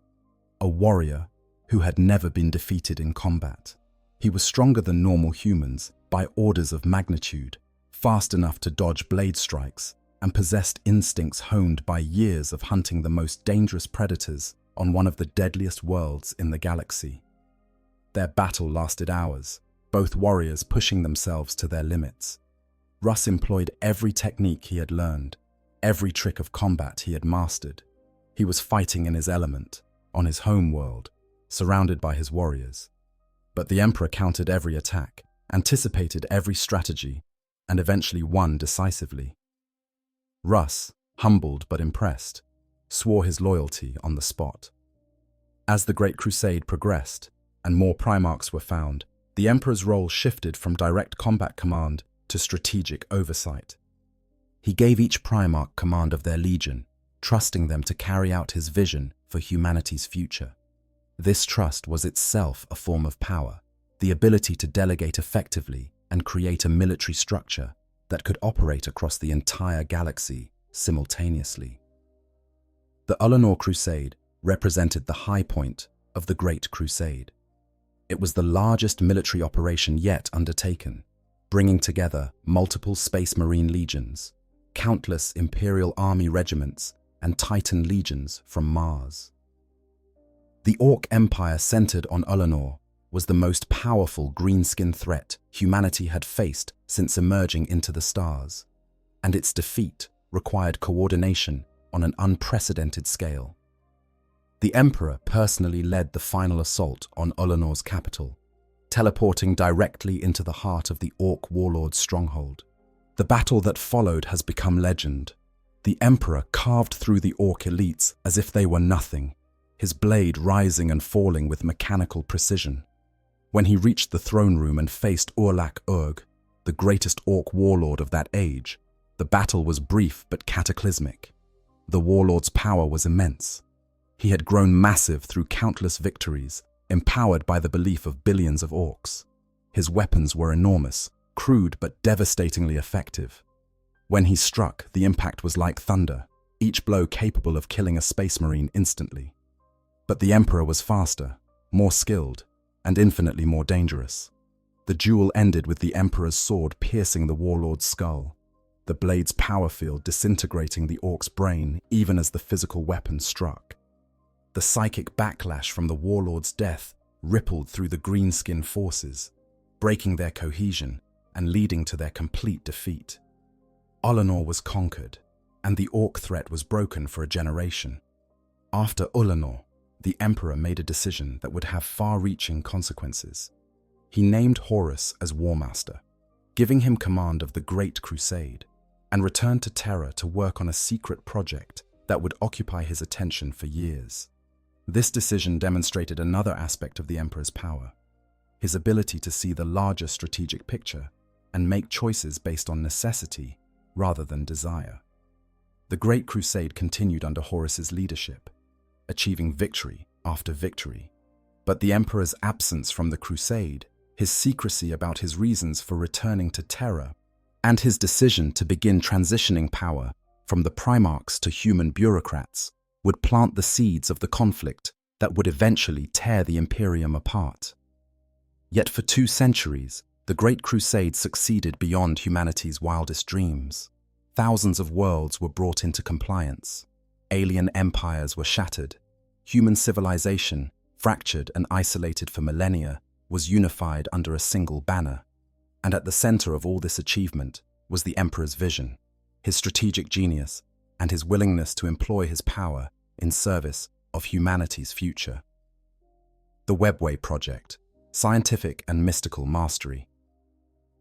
B: a warrior who had never been defeated in combat. He was stronger than normal humans by orders of magnitude, fast enough to dodge blade strikes, and possessed instincts honed by years of hunting the most dangerous predators on one of the deadliest worlds in the galaxy. Their battle lasted hours, both warriors pushing themselves to their limits. Russ employed every technique he had learned, every trick of combat he had mastered. He was fighting in his element, on his home world, surrounded by his warriors. But the Emperor countered every attack, anticipated every strategy, and eventually won decisively. Russ, humbled but impressed, swore his loyalty on the spot. As the Great Crusade progressed, and more Primarchs were found, the Emperor's role shifted from direct combat command to strategic oversight. He gave each Primarch command of their legion, trusting them to carry out his vision for humanity's future. This trust was itself a form of power, the ability to delegate effectively and create a military structure that could operate across the entire galaxy simultaneously. The Ullanor Crusade represented the high point of the Great Crusade. It was the largest military operation yet undertaken, bringing together multiple Space Marine legions, countless Imperial Army regiments, and Titan legions from Mars. The Orc Empire centered on Ullanor was the most powerful greenskin threat humanity had faced since emerging into the stars, and its defeat required coordination on an unprecedented scale. The Emperor personally led the final assault on Ullanor's capital, teleporting directly into the heart of the Orc warlord's stronghold. The battle that followed has become legend. The Emperor carved through the Orc elites as if they were nothing, his blade rising and falling with mechanical precision. When he reached the throne room and faced Urlak Urg, the greatest Orc warlord of that age, the battle was brief but cataclysmic. The warlord's power was immense. He had grown massive through countless victories, empowered by the belief of billions of Orcs. His weapons were enormous, crude but devastatingly effective. When he struck, the impact was like thunder, each blow capable of killing a Space Marine instantly. But the Emperor was faster, more skilled, and infinitely more dangerous. The duel ended with the Emperor's sword piercing the warlord's skull, the blade's power field disintegrating the Orc's brain even as the physical weapon struck. The psychic backlash from the warlord's death rippled through the greenskin forces, breaking their cohesion and leading to their complete defeat. Ullanor was conquered, and the Orc threat was broken for a generation. After Ullanor, the Emperor made a decision that would have far-reaching consequences. He named Horus as War Master, giving him command of the Great Crusade, and returned to Terra to work on a secret project that would occupy his attention for years. This decision demonstrated another aspect of the Emperor's power, his ability to see the larger strategic picture and make choices based on necessity rather than desire. The Great Crusade continued under Horus's leadership, achieving victory after victory. But the Emperor's absence from the crusade, his secrecy about his reasons for returning to Terra, and his decision to begin transitioning power from the Primarchs to human bureaucrats would plant the seeds of the conflict that would eventually tear the Imperium apart. Yet for 2 centuries, the Great Crusade succeeded beyond humanity's wildest dreams. Thousands of worlds were brought into compliance. Alien empires were shattered. Human civilization, fractured and isolated for millennia, was unified under a single banner. And at the center of all this achievement was the Emperor's vision, his strategic genius, and his willingness to employ his power in service of humanity's future. The Webway Project, scientific and mystical mastery.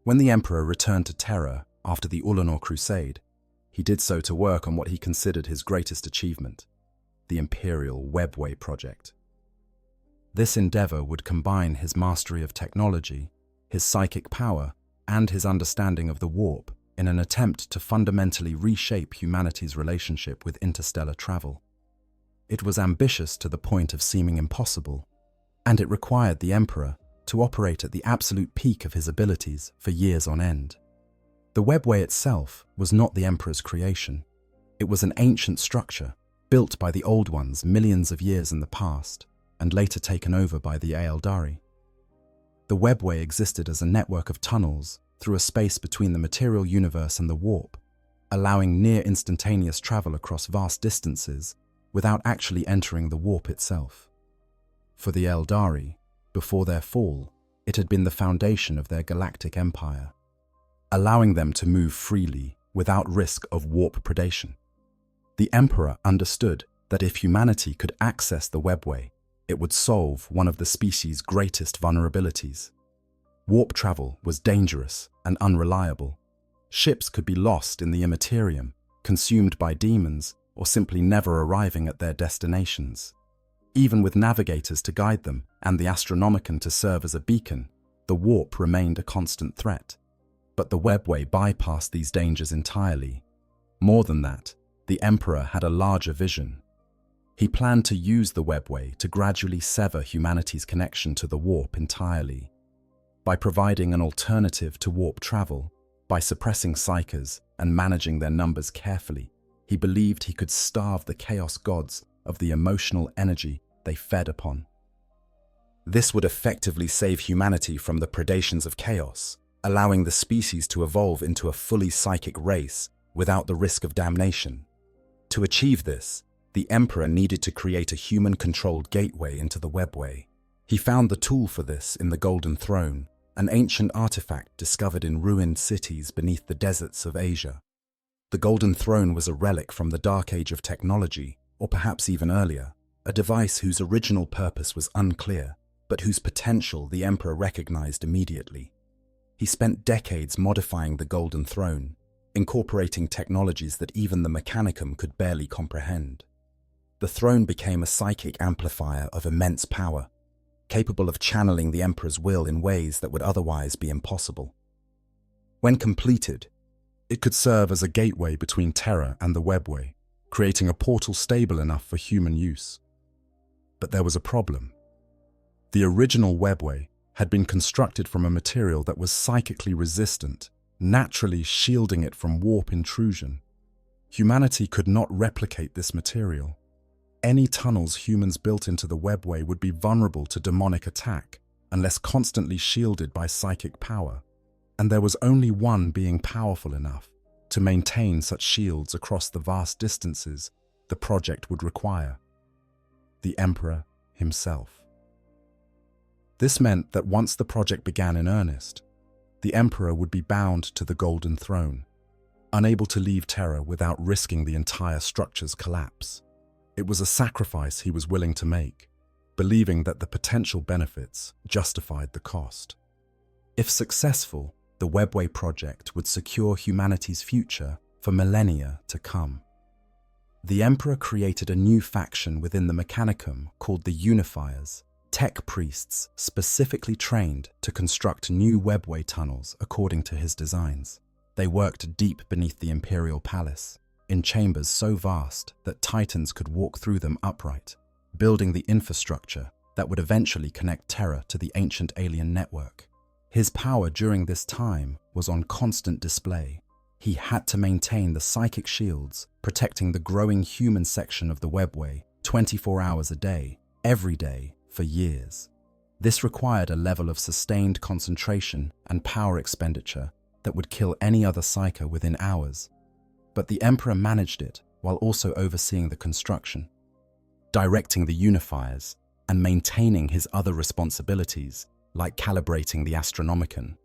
B: When the Emperor returned to Terra after the Ullanor Crusade, he did so to work on what he considered his greatest achievement, the Imperial Webway Project. This endeavor would combine his mastery of technology, his psychic power, and his understanding of the warp in an attempt to fundamentally reshape humanity's relationship with interstellar travel. It was ambitious to the point of seeming impossible, and it required the Emperor to operate at the absolute peak of his abilities for years on end. The Webway itself was not the Emperor's creation. It was an ancient structure, built by the Old Ones millions of years in the past, and later taken over by the Aeldari. The Webway existed as a network of tunnels through a space between the material universe and the warp, allowing near-instantaneous travel across vast distances without actually entering the warp itself. For the Aeldari, before their fall, it had been the foundation of their galactic empire, allowing them to move freely without risk of warp predation. The Emperor understood that if humanity could access the Webway, it would solve one of the species' greatest vulnerabilities. Warp travel was dangerous and unreliable. Ships could be lost in the Imperium, consumed by demons, or simply never arriving at their destinations. Even with navigators to guide them and the Astronomicon to serve as a beacon, the warp remained a constant threat. But the Webway bypassed these dangers entirely. More than that, the Emperor had a larger vision. He planned to use the Webway to gradually sever humanity's connection to the warp entirely. By providing an alternative to warp travel, by suppressing psychers and managing their numbers carefully, he believed he could starve the chaos gods of the emotional energy they fed upon. This would effectively save humanity from the predations of chaos, allowing the species to evolve into a fully psychic race without the risk of damnation. To achieve this, the Emperor needed to create a human-controlled gateway into the Webway. He found the tool for this in the Golden Throne, an ancient artifact discovered in ruined cities beneath the deserts of Asia. The Golden Throne was a relic from the Dark Age of technology, or perhaps even earlier, a device whose original purpose was unclear, but whose potential the Emperor recognized immediately. He spent decades modifying the Golden Throne, incorporating technologies that even the Mechanicum could barely comprehend. The throne became a psychic amplifier of immense power, capable of channeling the Emperor's will in ways that would otherwise be impossible. When completed, it could serve as a gateway between Terra and the Webway, creating a portal stable enough for human use. But there was a problem. The original Webway had been constructed from a material that was psychically resistant, naturally shielding it from warp intrusion. Humanity could not replicate this material. Any tunnels humans built into the Webway would be vulnerable to demonic attack unless constantly shielded by psychic power, and there was only one being powerful enough to maintain such shields across the vast distances the project would require: the Emperor himself. This meant that once the project began in earnest, the Emperor would be bound to the Golden Throne, unable to leave Terra without risking the entire structure's collapse. It was a sacrifice he was willing to make, believing that the potential benefits justified the cost. If successful, the Webway project would secure humanity's future for millennia to come. The Emperor created a new faction within the Mechanicum called the Unifiers, tech priests specifically trained to construct new Webway tunnels according to his designs. They worked deep beneath the Imperial Palace, in chambers so vast that Titans could walk through them upright, building the infrastructure that would eventually connect Terra to the ancient alien network. His power during this time was on constant display. He had to maintain the psychic shields, protecting the growing human section of the Webway 24 hours a day, every day, for years. This required a level of sustained concentration and power expenditure that would kill any other psyker within hours. But the Emperor managed it while also overseeing the construction, directing the unifiers, and maintaining his other responsibilities, like calibrating the Astronomicon.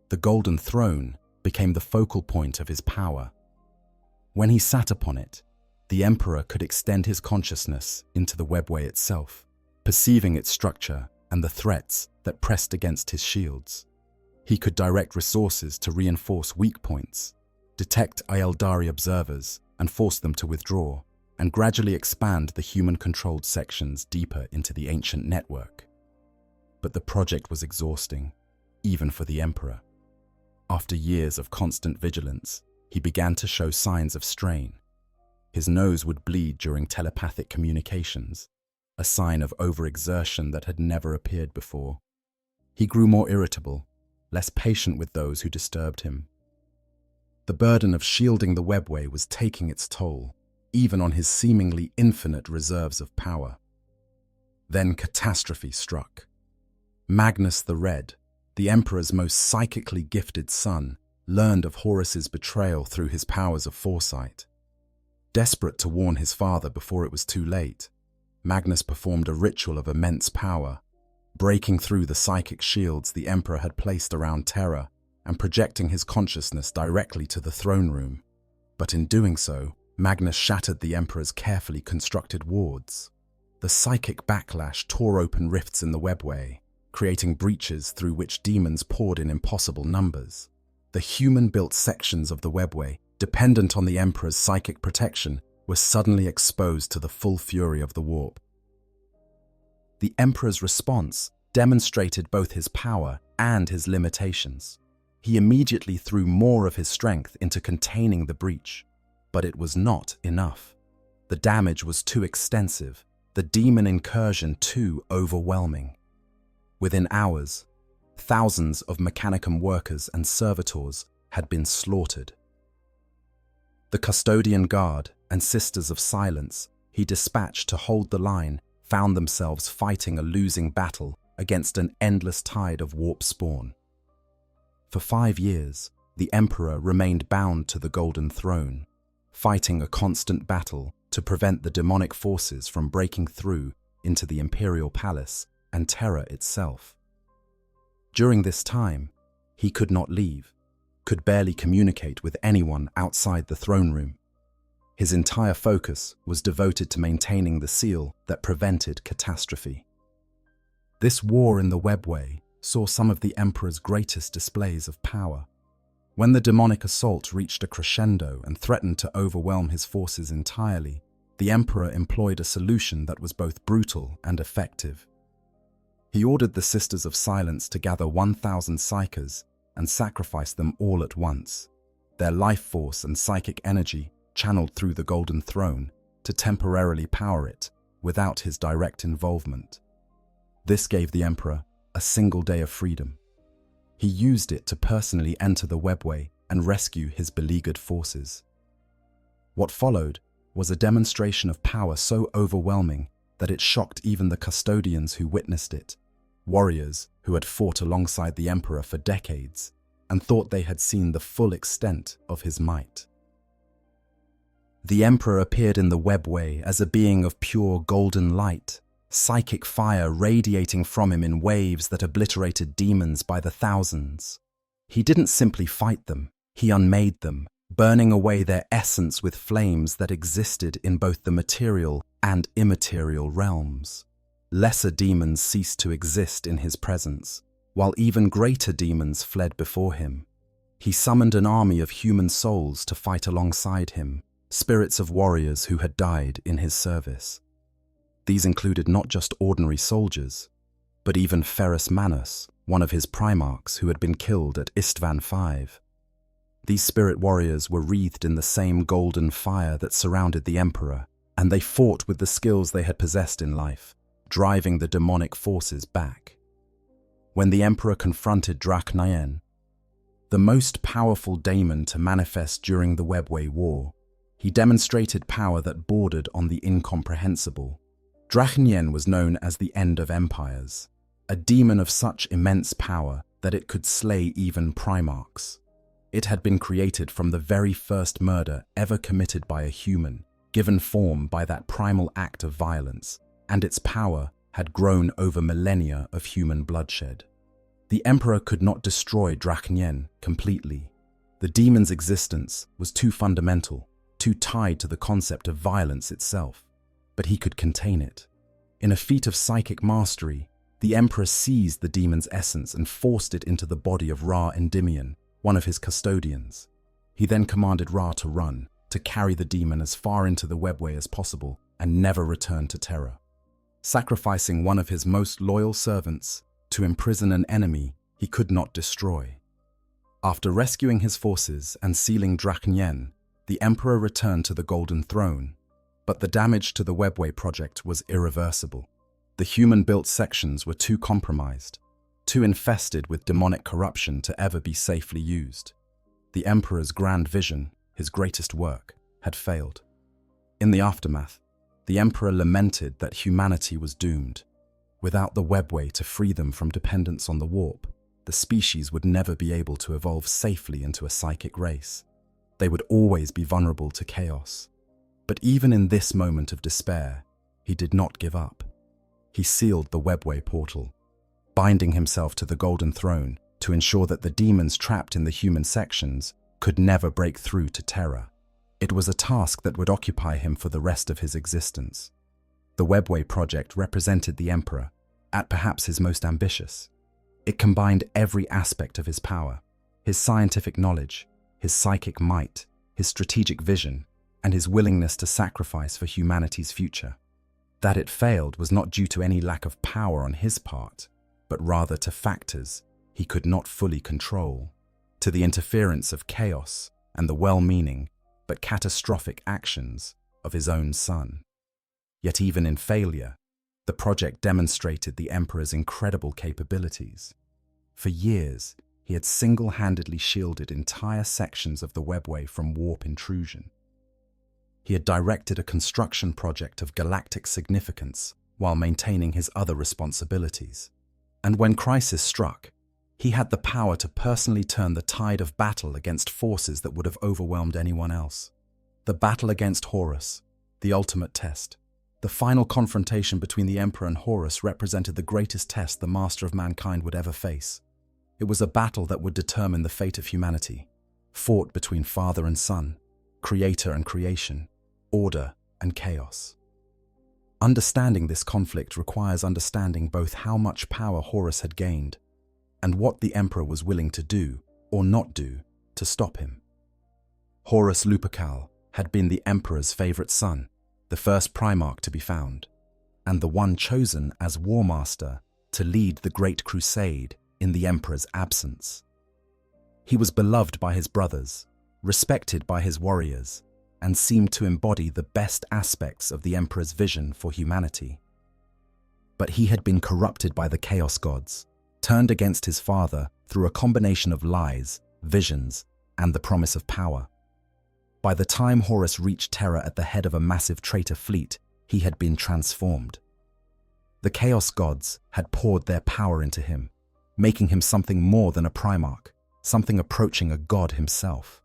B: The Golden Throne became the focal point of his power. When he sat upon it, the Emperor could extend his consciousness into the webway itself, perceiving its structure and the threats that pressed against his shields. He could direct resources to reinforce weak points, detect Aeldari observers and force them to withdraw, and gradually expand the human-controlled sections deeper into the ancient network. But the project was exhausting, even for the Emperor. After years of constant vigilance, he began to show signs of strain. His nose would bleed during telepathic communications, a sign of overexertion that had never appeared before. He grew more irritable, less patient with those who disturbed him. The burden of shielding the webway was taking its toll, even on his seemingly infinite reserves of power. Then catastrophe struck. Magnus the Red, the Emperor's most psychically gifted son, learned of Horus's betrayal through his powers of foresight. Desperate to warn his father before it was too late, Magnus performed a ritual of immense power, breaking through the psychic shields the Emperor had placed around Terra and projecting his consciousness directly to the throne room. But in doing so, Magnus shattered the Emperor's carefully constructed wards. The psychic backlash tore open rifts in the webway, creating breaches through which demons poured in impossible numbers. The human-built sections of the webway, dependent on the Emperor's psychic protection, were suddenly exposed to the full fury of the warp. The Emperor's response demonstrated both his power and his limitations. He immediately threw more of his strength into containing the breach, but it was not enough. The damage was too extensive, the demon incursion too overwhelming. Within hours, thousands of Mechanicum workers and servitors had been slaughtered. The custodian guard and Sisters of Silence he dispatched to hold the line found themselves fighting a losing battle against an endless tide of warp spawn. For 5 years, the Emperor remained bound to the Golden Throne, fighting a constant battle to prevent the demonic forces from breaking through into the Imperial Palace and Terra itself. During this time, he could not leave, could barely communicate with anyone outside the throne room. His entire focus was devoted to maintaining the seal that prevented catastrophe. This war in the webway saw some of the Emperor's greatest displays of power. When the demonic assault reached a crescendo and threatened to overwhelm his forces entirely, the Emperor employed a solution that was both brutal and effective. He ordered the Sisters of Silence to gather 1,000 psychers and sacrifice them all at once, their life force and psychic energy channeled through the Golden Throne to temporarily power it without his direct involvement. This gave the Emperor a single day of freedom. He used it to personally enter the webway and rescue his beleaguered forces. What followed was a demonstration of power so overwhelming that it shocked even the custodians who witnessed it, warriors who had fought alongside the Emperor for decades and thought they had seen the full extent of his might. The Emperor appeared in the webway as a being of pure golden light, psychic fire radiating from him in waves that obliterated demons by the thousands. He didn't simply fight them, he unmade them, burning away their essence with flames that existed in both the material and immaterial realms. Lesser demons ceased to exist in his presence, while even greater demons fled before him. He summoned an army of human souls to fight alongside him, spirits of warriors who had died in his service. These included not just ordinary soldiers, but even Ferrus Manus, one of his primarchs who had been killed at Istvan V. These spirit warriors were wreathed in the same golden fire that surrounded the Emperor, and they fought with the skills they had possessed in life, driving the demonic forces back. When the Emperor confronted Drachnyen, the most powerful daemon to manifest during the Webway War, he demonstrated power that bordered on the incomprehensible. Drachnyen was known as the End of Empires, a demon of such immense power that it could slay even primarchs. It had been created from the very first murder ever committed by a human, given form by that primal act of violence, and its power had grown over millennia of human bloodshed. The Emperor could not destroy Drachnyen completely. The demon's existence was too fundamental, too tied to the concept of violence itself, but he could contain it. In a feat of psychic mastery, the Emperor seized the demon's essence and forced it into the body of Ra Endymion, one of his custodians. He then commanded Ra to run, to carry the demon as far into the webway as possible and never return to Terra. Sacrificing one of his most loyal servants to imprison an enemy he could not destroy. After rescuing his forces and sealing Drachnyen, the Emperor returned to the Golden Throne, but the damage to the Webway project was irreversible. The human-built sections were too compromised, too infested with demonic corruption to ever be safely used. The Emperor's grand vision, his greatest work, had failed. In the aftermath, the Emperor lamented that humanity was doomed. Without the Webway to free them from dependence on the warp, the species would never be able to evolve safely into a psychic race. They would always be vulnerable to chaos. But even in this moment of despair, he did not give up. He sealed the Webway portal, binding himself to the Golden Throne to ensure that the demons trapped in the human sections could never break through to Terra. It was a task that would occupy him for the rest of his existence. The Webway project represented the Emperor at perhaps his most ambitious. It combined every aspect of his power, his scientific knowledge, his psychic might, his strategic vision, and his willingness to sacrifice for humanity's future. That it failed was not due to any lack of power on his part, but rather to factors he could not fully control, to the interference of chaos and the well-meaning but catastrophic actions of his own son. Yet even in failure, the project demonstrated the Emperor's incredible capabilities. For years, he had single-handedly shielded entire sections of the Webway from warp intrusion. He had directed a construction project of galactic significance while maintaining his other responsibilities. And when crisis struck, he had the power to personally turn the tide of battle against forces that would have overwhelmed anyone else. The battle against Horus, the ultimate test. The final confrontation between the Emperor and Horus represented the greatest test the Master of Mankind would ever face. It was a battle that would determine the fate of humanity, fought between father and son, creator and creation, order and chaos. Understanding this conflict requires understanding both how much power Horus had gained and what the Emperor was willing to do or not do to stop him. Horus Lupercal had been the Emperor's favorite son, the first Primarch to be found, and the one chosen as War Master to lead the Great Crusade in the Emperor's absence. He was beloved by his brothers, respected by his warriors, and seemed to embody the best aspects of the Emperor's vision for humanity. But he had been corrupted by the Chaos Gods, turned against his father through a combination of lies, visions, and the promise of power. By the time Horus reached Terra at the head of a massive traitor fleet, he had been transformed. The Chaos Gods had poured their power into him, making him something more than a Primarch, something approaching a god himself.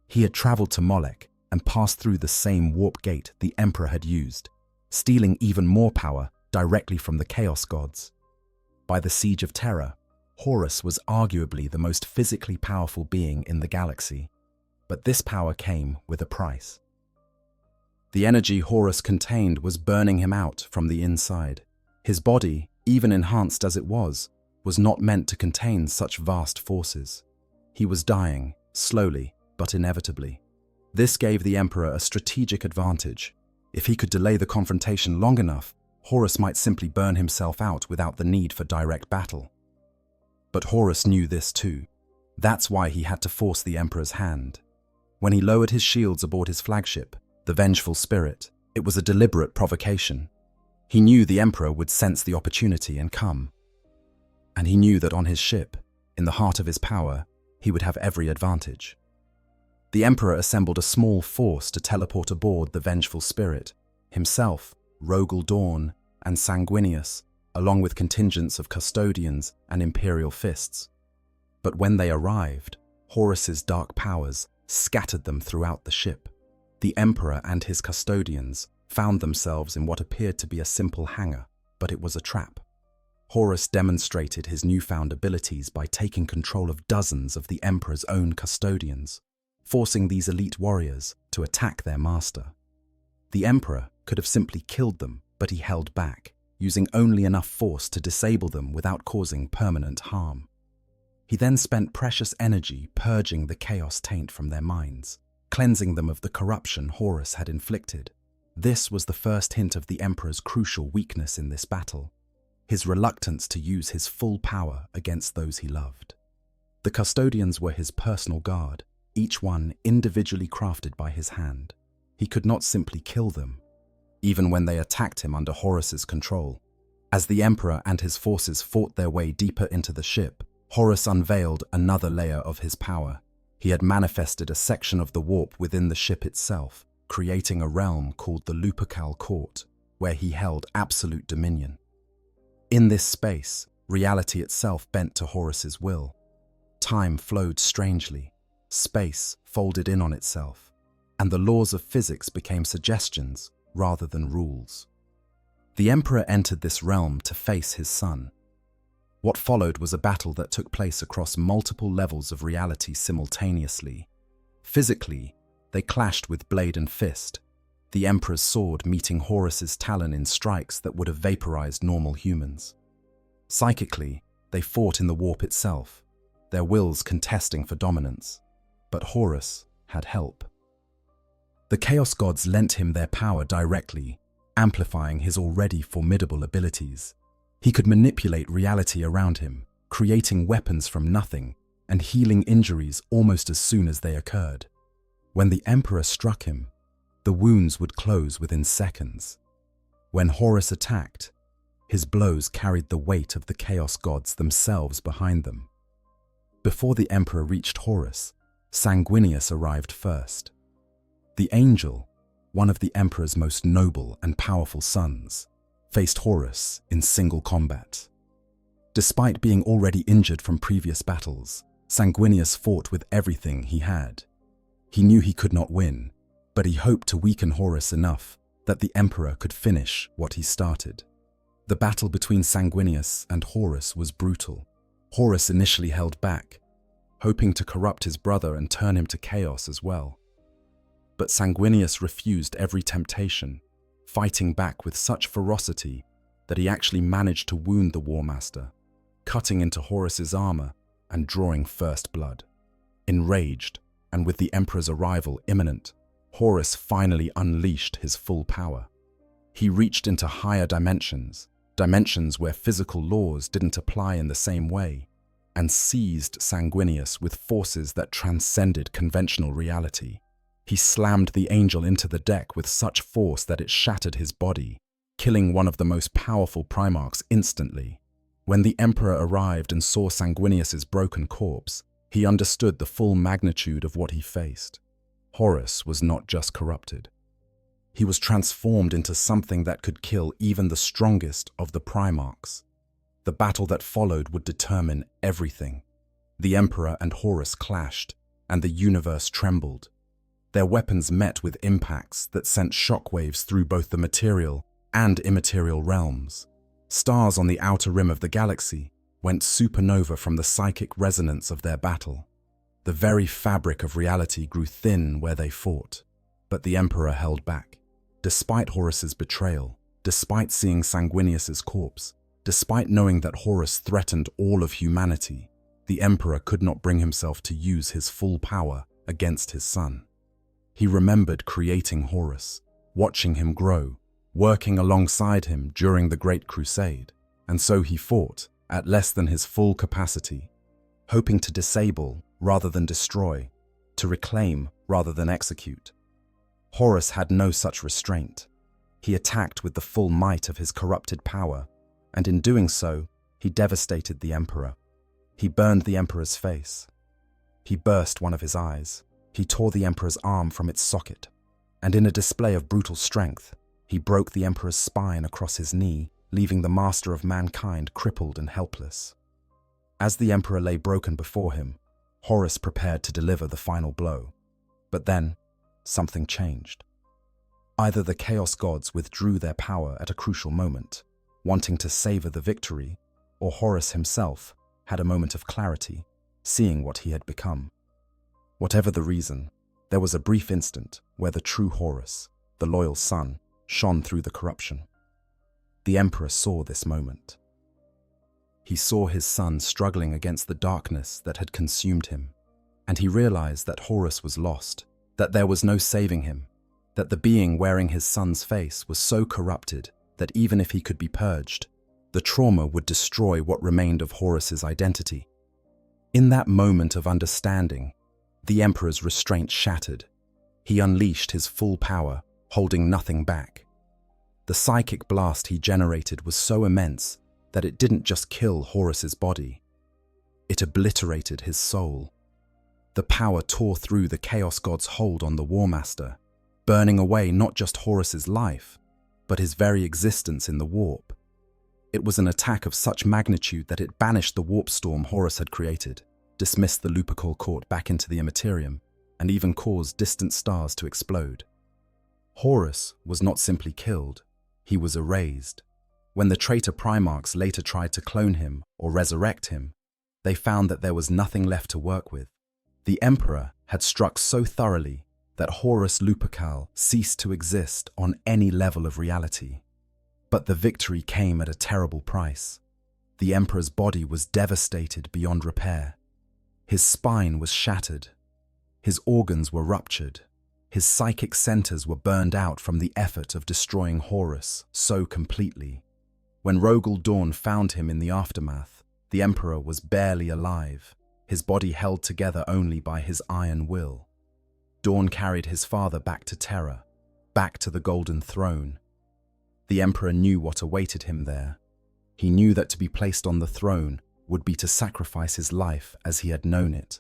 B: He had traveled to Molech and passed through the same warp gate the Emperor had used, stealing even more power directly from the Chaos Gods. By the Siege of Terra, Horus was arguably the most physically powerful being in the galaxy, but this power came with a price. The energy Horus contained was burning him out from the inside. His body, even enhanced as it was not meant to contain such vast forces. He was dying, slowly but inevitably. This gave the Emperor a strategic advantage. If he could delay the confrontation long enough, Horus might simply burn himself out without the need for direct battle. But Horus knew this too. That's why he had to force the Emperor's hand. When he lowered his shields aboard his flagship, the Vengeful Spirit, it was a deliberate provocation. He knew the Emperor would sense the opportunity and come. And he knew that on his ship, in the heart of his power, he would have every advantage. The Emperor assembled a small force to teleport aboard the Vengeful Spirit. Himself, Rogel Dawn, and Sanguinius along with contingents of custodians and imperial fists. But when they arrived, Horus's dark powers scattered them throughout the ship. The Emperor and his custodians found themselves in what appeared to be a simple hangar, but it was a trap. Horus demonstrated his newfound abilities by taking control of dozens of the Emperor's own custodians, forcing these elite warriors to attack their master. The Emperor could have simply killed them, but he held back, using only enough force to disable them without causing permanent harm. He then spent precious energy purging the chaos taint from their minds, cleansing them of the corruption Horus had inflicted. This was the first hint of the Emperor's crucial weakness in this battle, his reluctance to use his full power against those he loved. The custodians were his personal guard, each one individually crafted by his hand. He could not simply kill them, even when they attacked him under Horus's control. As the Emperor and his forces fought their way deeper into the ship, Horus unveiled another layer of his power. He had manifested a section of the warp within the ship itself, creating a realm called the Lupercal Court, where he held absolute dominion. In this space, reality itself bent to Horus's will. Time flowed strangely, space folded in on itself, and the laws of physics became suggestions rather than rules. The Emperor entered this realm to face his son. What followed was a battle that took place across multiple levels of reality simultaneously. Physically, they clashed with blade and fist, the Emperor's sword meeting Horus's talon in strikes that would have vaporized normal humans. Psychically, they fought in the warp itself, their wills contesting for dominance. But Horus had help. The Chaos Gods lent him their power directly, amplifying his already formidable abilities. He could manipulate reality around him, creating weapons from nothing and healing injuries almost as soon as they occurred. When the Emperor struck him, the wounds would close within seconds. When Horus attacked, his blows carried the weight of the Chaos Gods themselves behind them. Before the Emperor reached Horus, Sanguinius arrived first. The angel, one of the Emperor's most noble and powerful sons, faced Horus in single combat. Despite being already injured from previous battles, Sanguinius fought with everything he had. He knew he could not win, but he hoped to weaken Horus enough that the Emperor could finish what he started. The battle between Sanguinius and Horus was brutal. Horus initially held back, hoping to corrupt his brother and turn him to chaos as well. But Sanguinius refused every temptation, fighting back with such ferocity that he actually managed to wound the War Master, cutting into Horus's armor and drawing first blood. Enraged, and with the Emperor's arrival imminent, Horus finally unleashed his full power. He reached into higher dimensions where physical laws didn't apply in the same way, and seized Sanguinius with forces that transcended conventional reality. He slammed the angel into the deck with such force that it shattered his body, killing one of the most powerful Primarchs instantly. When the Emperor arrived and saw Sanguinius's broken corpse, he understood the full magnitude of what he faced. Horus was not just corrupted. He was transformed into something that could kill even the strongest of the Primarchs. The battle that followed would determine everything. The Emperor and Horus clashed, and the universe trembled. Their weapons met with impacts that sent shockwaves through both the material and immaterial realms. Stars on the outer rim of the galaxy went supernova from the psychic resonance of their battle. The very fabric of reality grew thin where they fought, but the Emperor held back. Despite Horus's betrayal, despite seeing Sanguinius's corpse, despite knowing that Horus threatened all of humanity, the Emperor could not bring himself to use his full power against his son. He remembered creating Horus, watching him grow, working alongside him during the Great Crusade, and so he fought at less than his full capacity, hoping to disable rather than destroy, to reclaim rather than execute. Horus had no such restraint. He attacked with the full might of his corrupted power, and in doing so, he devastated the Emperor. He burned the Emperor's face. He burst one of his eyes. He tore the Emperor's arm from its socket, and in a display of brutal strength, he broke the Emperor's spine across his knee leaving the master of mankind crippled and helpless. As the emperor lay broken before him, Horus prepared to deliver the final blow. But then, something changed. Either the Chaos Gods withdrew their power at a crucial moment, wanting to savor the victory, or Horus himself had a moment of clarity, seeing what he had become. Whatever the reason, there was a brief instant where the true Horus, the loyal son, shone through the corruption. The emperor saw this moment. He saw his son struggling against the darkness that had consumed him, and he realized that Horus was lost, that there was no saving him, that the being wearing his son's face was so corrupted that even if he could be purged, the trauma would destroy what remained of Horus's identity. In that moment of understanding, the emperor's restraint shattered. He unleashed his full power, holding nothing back. The psychic blast he generated was so immense that it didn't just kill Horus's body. It obliterated his soul. The power tore through the Chaos God's hold on the War Master, burning away not just Horus's life, but his very existence in the warp. It was an attack of such magnitude that it banished the warp storm Horus had created, dismissed the Lupercal court back into the Imperium, and even caused distant stars to explode. Horus was not simply killed, he was erased. When the traitor Primarchs later tried to clone him or resurrect him, they found that there was nothing left to work with. The Emperor had struck so thoroughly that Horus Lupercal ceased to exist on any level of reality. But the victory came at a terrible price. The Emperor's body was devastated beyond repair. His spine was shattered. His organs were ruptured. His psychic centers were burned out from the effort of destroying Horus so completely. When Rogel Dawn found him in the aftermath, the Emperor was barely alive, his body held together only by his iron will. Dawn carried his father back to Terra, back to the Golden Throne. The Emperor knew what awaited him there. He knew that to be placed on the throne would be to sacrifice his life as he had known it.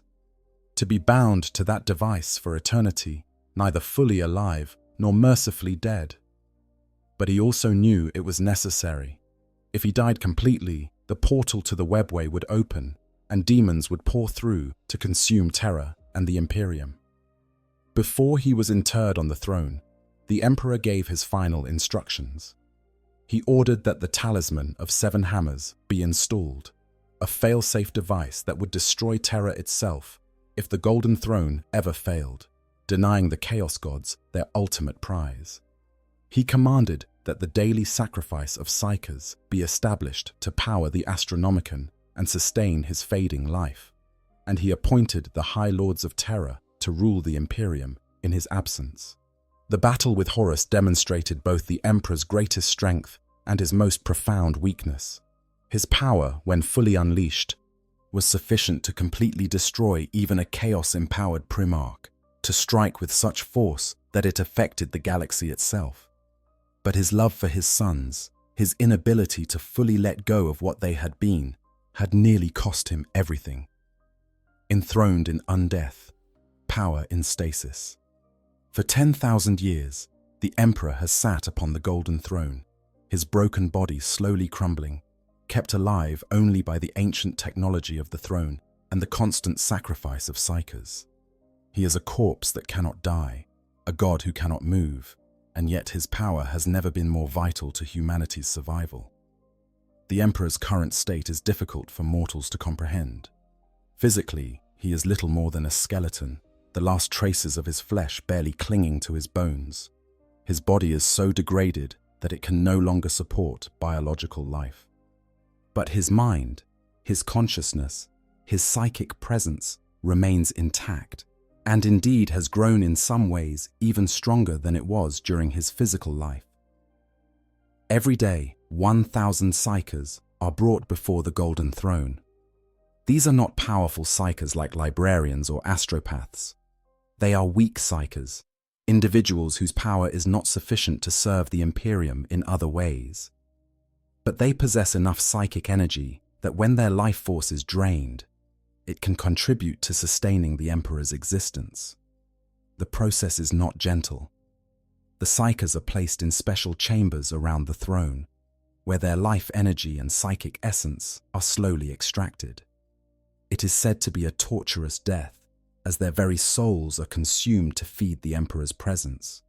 B: To be bound to that device for eternity, neither fully alive nor mercifully dead. But he also knew it was necessary. If he died completely, the portal to the webway would open, and demons would pour through to consume Terra and the Imperium. Before he was interred on the throne, the Emperor gave his final instructions. He ordered that the Talisman of 7 Hammers be installed, a fail-safe device that would destroy Terra itself if the Golden Throne ever failed, denying the Chaos Gods their ultimate prize. He commanded that the daily sacrifice of Psykers be established to power the Astronomicon and sustain his fading life, and he appointed the High Lords of Terra to rule the Imperium in his absence. The battle with Horus demonstrated both the Emperor's greatest strength and his most profound weakness. His power, when fully unleashed, was sufficient to completely destroy even a chaos-empowered Primarch, to strike with such force that it affected the galaxy itself. But his love for his sons, his inability to fully let go of what they had been, had nearly cost him everything. Enthroned in undeath, power in stasis. For 10,000 years, the Emperor has sat upon the Golden Throne, his broken body slowly crumbling, kept alive only by the ancient technology of the throne and the constant sacrifice of Psykers. He is a corpse that cannot die, a god who cannot move, and yet his power has never been more vital to humanity's survival. The Emperor's current state is difficult for mortals to comprehend. Physically, he is little more than a skeleton, the last traces of his flesh barely clinging to his bones. His body is so degraded that it can no longer support biological life. But his mind, his consciousness, his psychic presence remains intact, and indeed has grown in some ways even stronger than it was during his physical life. Every day, 1,000 Psykers are brought before the Golden Throne. These are not powerful Psykers like librarians or astropaths. They are weak Psykers, individuals whose power is not sufficient to serve the Imperium in other ways. But they possess enough psychic energy that when their life force is drained, it can contribute to sustaining the Emperor's existence. The process is not gentle. The Psykers are placed in special chambers around the throne. where their life energy and psychic essence are slowly extracted. It is said to be a torturous death, as their very souls are consumed to feed the Emperor's presence.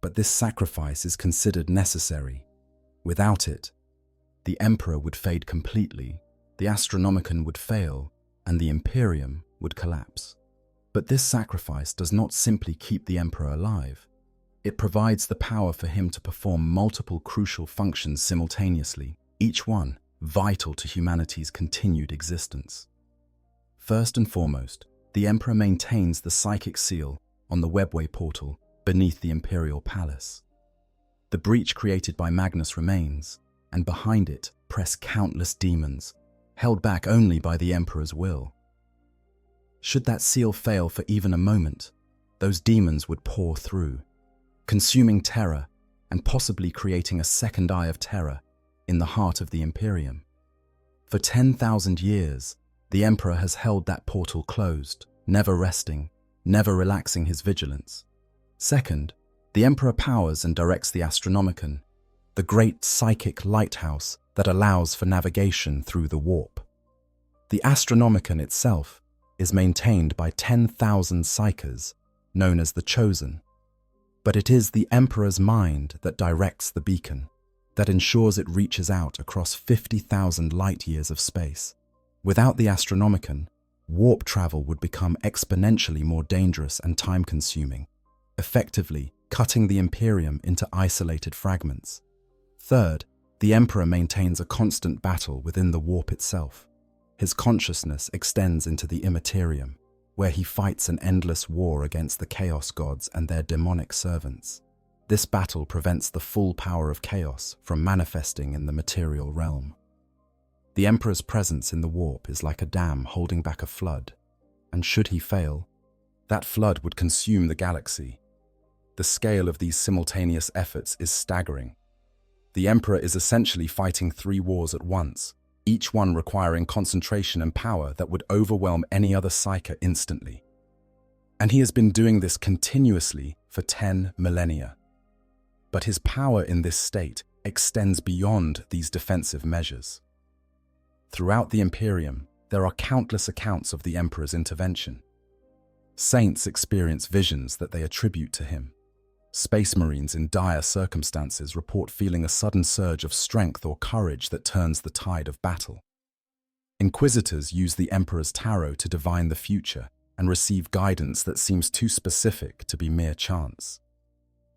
B: But this sacrifice is considered necessary. Without it, the Emperor would fade completely, the Astronomicon would fail, and the Imperium would collapse. But this sacrifice does not simply keep the Emperor alive. It provides the power for him to perform multiple crucial functions simultaneously, each one vital to humanity's continued existence. First and foremost, the Emperor maintains the psychic seal on the webway portal beneath the Imperial Palace. The breach created by Magnus remains, and behind it press countless demons, held back only by the Emperor's will. Should that seal fail for even a moment, those demons would pour through, consuming terror and possibly creating a second eye of terror in the heart of the Imperium. For 10,000 years, the Emperor has held that portal closed, never resting, never relaxing his vigilance. Second, the Emperor powers and directs the Astronomicon, the great psychic lighthouse that allows for navigation through the warp. The Astronomicon itself is maintained by 10,000 psychers, known as the Chosen. But it is the Emperor's mind that directs the beacon, that ensures it reaches out across 50,000 light-years of space. Without the Astronomicon, warp travel would become exponentially more dangerous and time-consuming, effectively cutting the Imperium into isolated fragments. Third, the Emperor maintains a constant battle within the warp itself. His consciousness extends into the immaterium, where he fights an endless war against the Chaos Gods and their demonic servants. This battle prevents the full power of chaos from manifesting in the material realm. The Emperor's presence in the warp is like a dam holding back a flood, and should he fail, that flood would consume the galaxy. The scale of these simultaneous efforts is staggering. The Emperor is essentially fighting 3 wars at once, each one requiring concentration and power that would overwhelm any other psyker instantly. And he has been doing this continuously for 10 millennia. But his power in this state extends beyond these defensive measures. Throughout the Imperium, there are countless accounts of the Emperor's intervention. Saints experience visions that they attribute to him. Space Marines in dire circumstances report feeling a sudden surge of strength or courage that turns the tide of battle. Inquisitors use the Emperor's tarot to divine the future and receive guidance that seems too specific to be mere chance.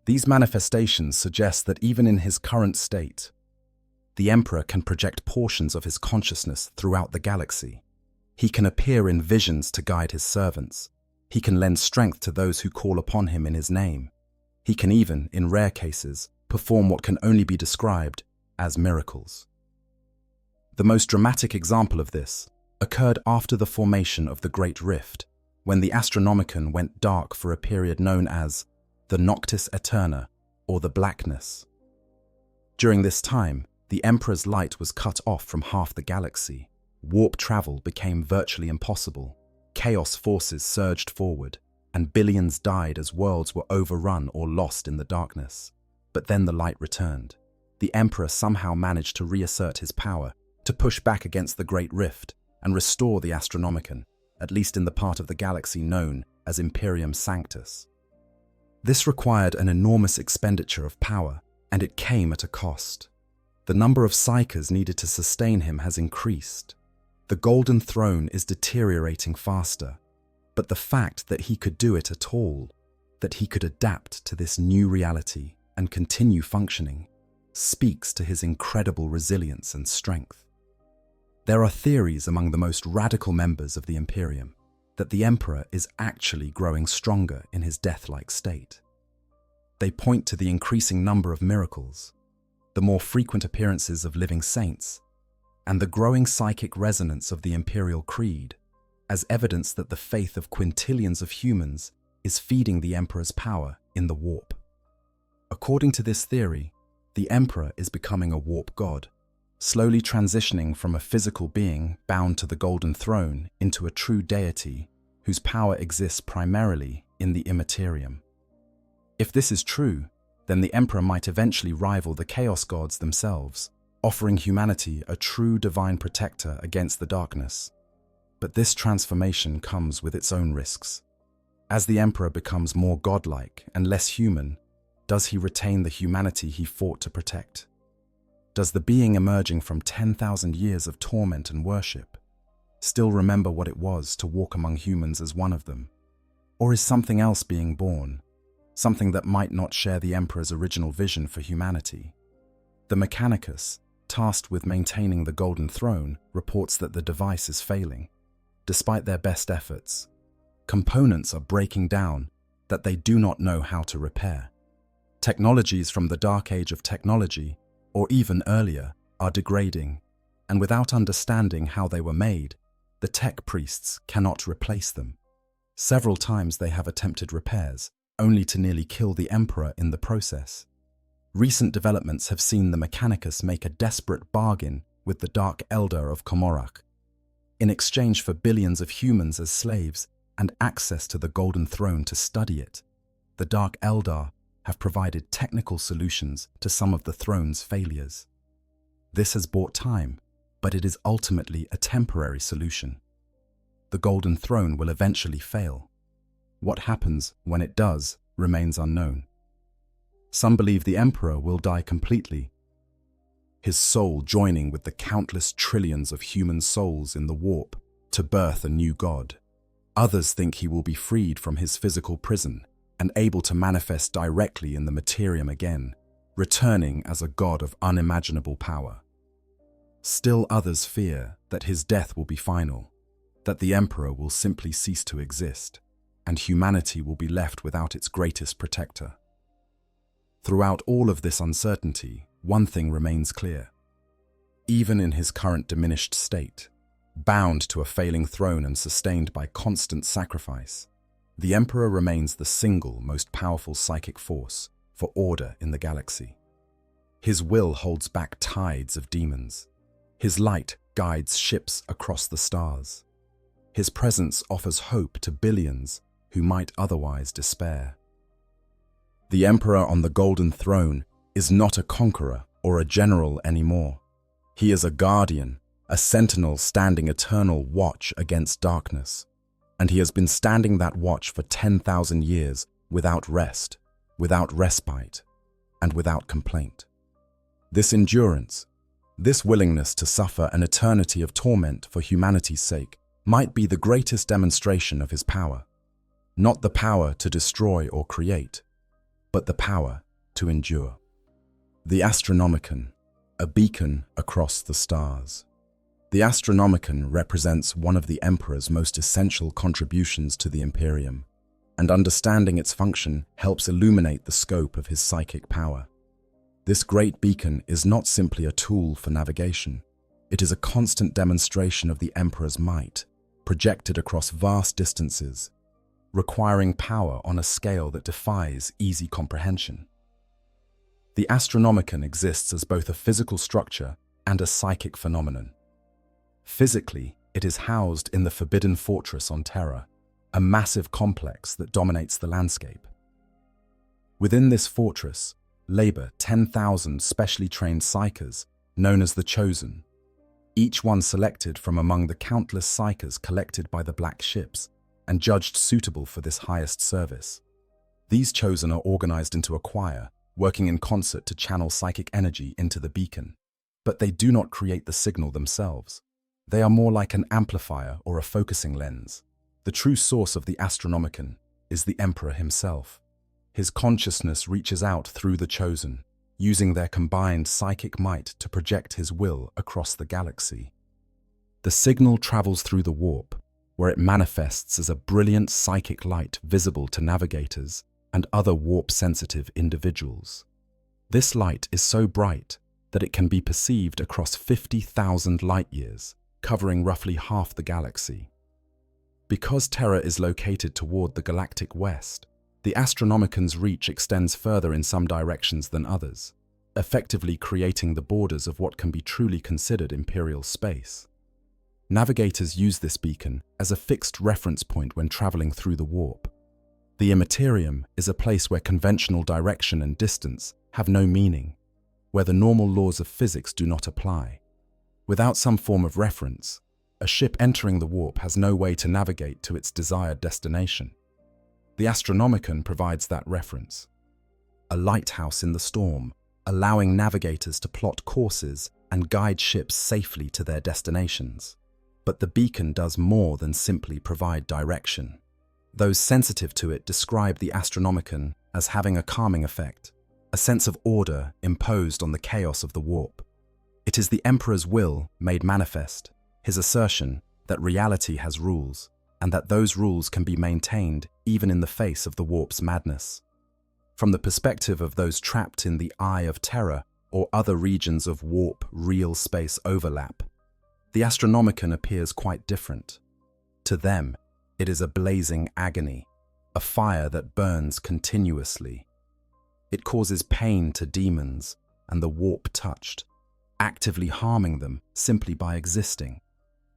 B: These manifestations suggest that even in his current state, the Emperor can project portions of his consciousness throughout the galaxy. He can appear in visions to guide his servants. He can lend strength to those who call upon him in his name. He can even, in rare cases, perform what can only be described as miracles. The most dramatic example of this occurred after the formation of the Great Rift, when the Astronomicon went dark for a period known as the Noctis Aeterna, or the Blackness. During this time, the Emperor's light was cut off from half the galaxy. Warp travel became virtually impossible. Chaos forces surged forward, and billions died as worlds were overrun or lost in the darkness. But then the light returned. The Emperor somehow managed to reassert his power, to push back against the Great Rift, and restore the Astronomicon, at least in the part of the galaxy known as Imperium Sanctus. This required an enormous expenditure of power, and it came at a cost. The number of psychers needed to sustain him has increased. The Golden Throne is deteriorating faster, but the fact that he could do it at all, that he could adapt to this new reality and continue functioning, speaks to his incredible resilience and strength. There are theories among the most radical members of the Imperium that the Emperor is actually growing stronger in his death-like state. They point to the increasing number of miracles, the more frequent appearances of living saints, and the growing psychic resonance of the Imperial Creed as evidence that the faith of quintillions of humans is feeding the Emperor's power in the warp. According to this theory, the Emperor is becoming a warp god, slowly transitioning from a physical being bound to the Golden Throne into a true deity whose power exists primarily in the immaterium. If this is true, then the Emperor might eventually rival the Chaos Gods themselves, offering humanity a true divine protector against the darkness. But this transformation comes with its own risks. As the Emperor becomes more godlike and less human, does he retain the humanity he fought to protect? Does the being emerging from 10,000 years of torment and worship still remember what it was to walk among humans as one of them? Or is something else being born, something that might not share the Emperor's original vision for humanity? The Mechanicus, tasked with maintaining the Golden Throne, reports that the device is failing. Despite their best efforts, components are breaking down that they do not know how to repair. Technologies from the Dark Age of technology, or even earlier, are degrading, and without understanding how they were made, the tech priests cannot replace them. Several times they have attempted repairs, only to nearly kill the Emperor in the process. Recent developments have seen the Mechanicus make a desperate bargain with the Dark Eldar of Komorak. In exchange for billions of humans as slaves and access to the Golden Throne to study it, the Dark Eldar have provided technical solutions to some of the throne's failures. This has bought time, but it is ultimately a temporary solution. The Golden Throne will eventually fail. What happens when it does remains unknown. Some believe the Emperor will die completely, his soul joining with the countless trillions of human souls in the warp to birth a new god. Others think he will be freed from his physical prison and able to manifest directly in the Imperium again, returning as a god of unimaginable power. Still others fear that his death will be final, that the Emperor will simply cease to exist, and humanity will be left without its greatest protector. Throughout all of this uncertainty, one thing remains clear. Even in his current diminished state, bound to a failing throne and sustained by constant sacrifice, the Emperor remains the single most powerful psychic force for order in the galaxy. His will holds back tides of demons. His light guides ships across the stars. His presence offers hope to billions who might otherwise despair. The Emperor on the Golden Throne is not a conqueror or a general anymore. He is a guardian, a sentinel standing eternal watch against darkness. And he has been standing that watch for 10,000 years without rest, without respite, and without complaint. This endurance, this willingness to suffer an eternity of torment for humanity's sake, might be the greatest demonstration of his power. Not the power to destroy or create, but the power to endure. The Astronomicon, a beacon across the stars. The Astronomicon represents one of the Emperor's most essential contributions to the Imperium, and understanding its function helps illuminate the scope of his psychic power. This great beacon is not simply a tool for navigation. It is a constant demonstration of the Emperor's might, projected across vast distances, requiring power on a scale that defies easy comprehension. The Astronomicon exists as both a physical structure and a psychic phenomenon. Physically, it is housed in the Forbidden Fortress on Terra, a massive complex that dominates the landscape. Within this fortress labor 10,000 specially trained psychers known as the Chosen, each one selected from among the countless psychers collected by the Black Ships and judged suitable for this highest service. These Chosen are organized into a choir, working in concert to channel psychic energy into the beacon, but they do not create the signal themselves. They are more like an amplifier or a focusing lens. The true source of the Astronomicon is the Emperor himself. His consciousness reaches out through the Chosen, using their combined psychic might to project his will across the galaxy. The signal travels through the warp, where it manifests as a brilliant psychic light visible to navigators and other warp-sensitive individuals. This light is so bright that it can be perceived across 50,000 light-years, covering roughly half the galaxy. Because Terra is located toward the galactic west, the Astronomicon's reach extends further in some directions than others, effectively creating the borders of what can be truly considered Imperial space. Navigators use this beacon as a fixed reference point when traveling through the warp. The Imperium is a place where conventional direction and distance have no meaning. where the normal laws of physics do not apply. Without some form of reference, a ship entering the warp has no way to navigate to its desired destination. The Astronomicon provides that reference. A lighthouse in the storm, allowing navigators to plot courses and guide ships safely to their destinations. But the beacon does more than simply provide direction. Those sensitive to it describe the Astronomicon as having a calming effect, a sense of order imposed on the chaos of the warp. It is the Emperor's will made manifest, his assertion that reality has rules, and that those rules can be maintained even in the face of the warp's madness. From the perspective of those trapped in the Eye of Terror or other regions of warp real space overlap, the Astronomicon appears quite different. To them, it is a blazing agony, a fire that burns continuously. It causes pain to demons and the warp-touched, actively harming them simply by existing.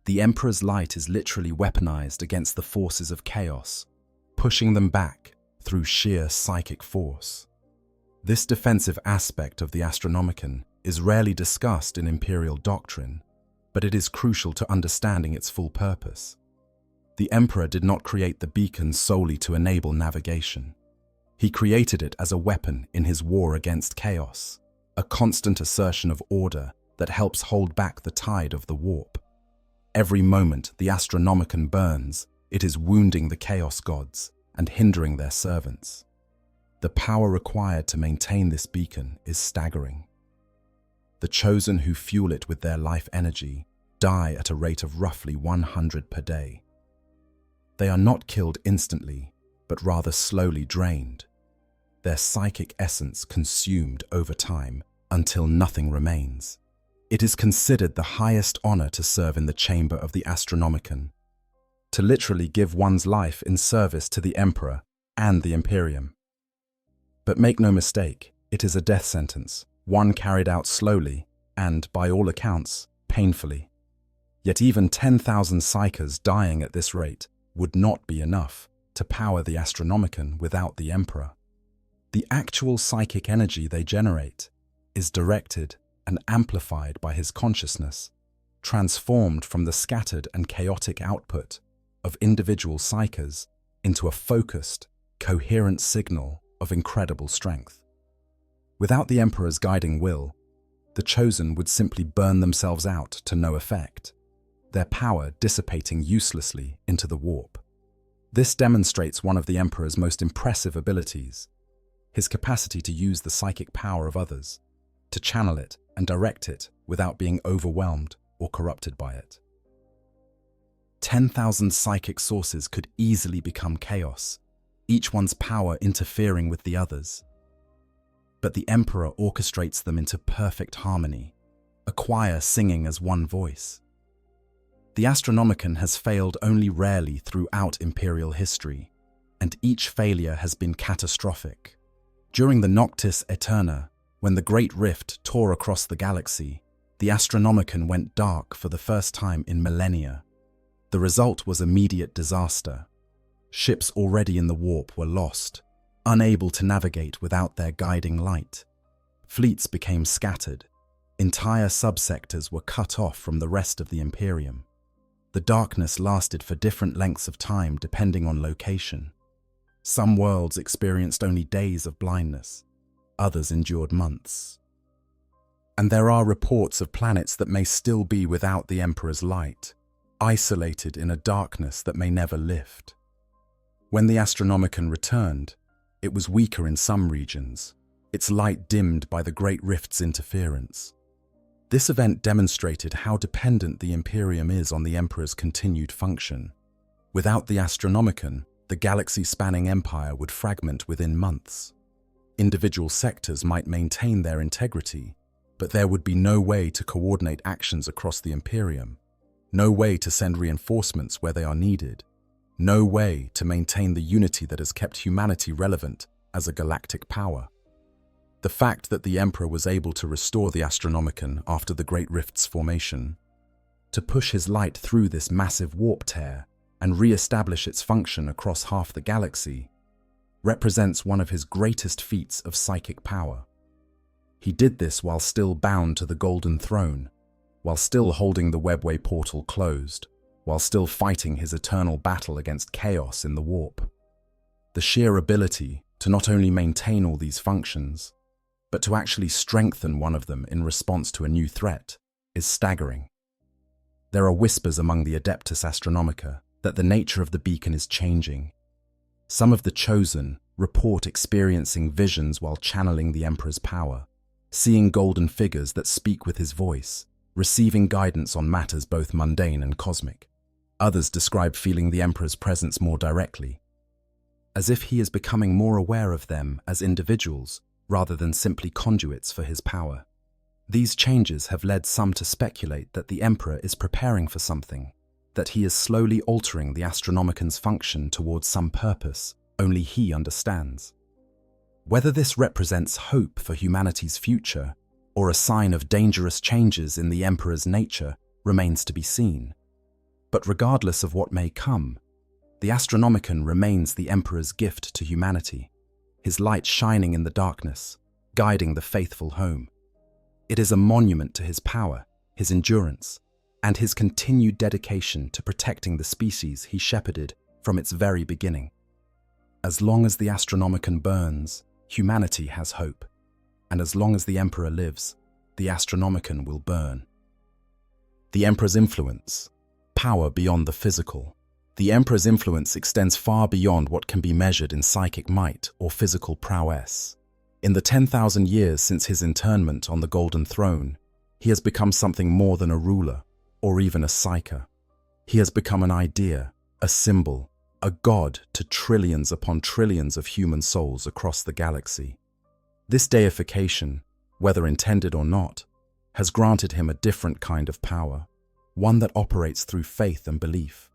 B: The Emperor's light is literally weaponized against the forces of chaos, pushing them back through sheer psychic force. This defensive aspect of the Astronomicon is rarely discussed in Imperial doctrine, but it is crucial to understanding its full purpose. The Emperor did not create the beacon solely to enable navigation. He created it as a weapon in his war against chaos, a constant assertion of order that helps hold back the tide of the warp. Every moment the Astronomicon burns, it is wounding the chaos gods and hindering their servants. The power required to maintain this beacon is staggering. The chosen who fuel it with their life energy die at a rate of roughly 100 per day. They are not killed instantly, but rather slowly drained, their psychic essence consumed over time until nothing remains. It is considered the highest honor to serve in the chamber of the Astronomicon, to literally give one's life in service to the Emperor and the Imperium. But make no mistake, it is a death sentence, one carried out slowly and, by all accounts, painfully. Yet even 10,000 psychers dying at this rate would not be enough to power the Astronomicon without the Emperor. The actual psychic energy they generate is directed and amplified by his consciousness, transformed from the scattered and chaotic output of individual psychers into a focused, coherent signal of incredible strength. Without the Emperor's guiding will, the chosen would simply burn themselves out to no effect, their power dissipating uselessly into the warp. This demonstrates one of the Emperor's most impressive abilities, his capacity to use the psychic power of others, to channel it and direct it without being overwhelmed or corrupted by it. 10,000 psychic sources could easily become chaos, each one's power interfering with the others. But the Emperor orchestrates them into perfect harmony, a choir singing as one voice. The Astronomicon has failed only rarely throughout Imperial history, and each failure has been catastrophic. During the Noctis Aeterna, when the Great Rift tore across the galaxy, the Astronomicon went dark for the first time in millennia. The result was immediate disaster. Ships already in the warp were lost, unable to navigate without their guiding light. Fleets became scattered. Entire subsectors were cut off from the rest of the Imperium. The darkness lasted for different lengths of time depending on location. Some worlds experienced only days of blindness, others endured months. And there are reports of planets that may still be without the Emperor's light, isolated in a darkness that may never lift. When the Astronomicon returned, it was weaker in some regions, its light dimmed by the Great Rift's interference. This event demonstrated how dependent the Imperium is on the Emperor's continued function. Without the Astronomicon, the galaxy-spanning empire would fragment within months. Individual sectors might maintain their integrity, but there would be no way to coordinate actions across the Imperium, no way to send reinforcements where they are needed, no way to maintain the unity that has kept humanity relevant as a galactic power. The fact that the Emperor was able to restore the Astronomicon after the Great Rift's formation, to push his light through this massive warp tear and re-establish its function across half the galaxy, represents one of his greatest feats of psychic power. He did this while still bound to the Golden Throne, while still holding the webway portal closed, while still fighting his eternal battle against chaos in the warp. The sheer ability to not only maintain all these functions, but to actually strengthen one of them in response to a new threat is staggering. There are whispers among the Adeptus Astronomica that the nature of the beacon is changing. Some of the chosen report experiencing visions while channeling the Emperor's power, seeing golden figures that speak with his voice, receiving guidance on matters both mundane and cosmic. Others describe feeling the Emperor's presence more directly, as if he is becoming more aware of them as individuals rather than simply conduits for his power. These changes have led some to speculate that the Emperor is preparing for something, that he is slowly altering the Astronomican's function towards some purpose only he understands. Whether this represents hope for humanity's future or a sign of dangerous changes in the Emperor's nature remains to be seen. But regardless of what may come, the Astronomican remains the Emperor's gift to humanity, his light shining in the darkness, guiding the faithful home. It is a monument to his power, his endurance, and his continued dedication to protecting the species he shepherded from its very beginning. As long as the Astronomican burns, humanity has hope, and as long as the Emperor lives, the Astronomican will burn. The Emperor's influence, power beyond the physical. The Emperor's influence extends far beyond what can be measured in psychic might or physical prowess. In the 10,000 years since his internment on the Golden Throne, he has become something more than a ruler or even a psyker. He has become an idea, a symbol, a god to trillions upon trillions of human souls across the galaxy. This deification, whether intended or not, has granted him a different kind of power, one that operates through faith and belief.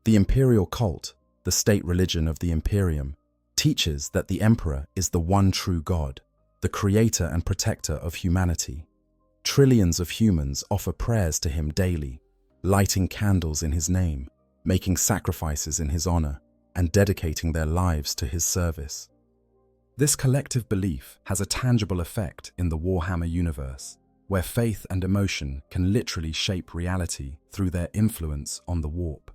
B: The imperial cult, the state religion of the Imperium, teaches that the Emperor is the one true God, the creator and protector of humanity. Trillions of humans offer prayers to him daily, lighting candles in his name, making sacrifices in his honor, and dedicating their lives to his service. This collective belief has a tangible effect in the Warhammer universe, where faith and emotion can literally shape reality through their influence on the warp.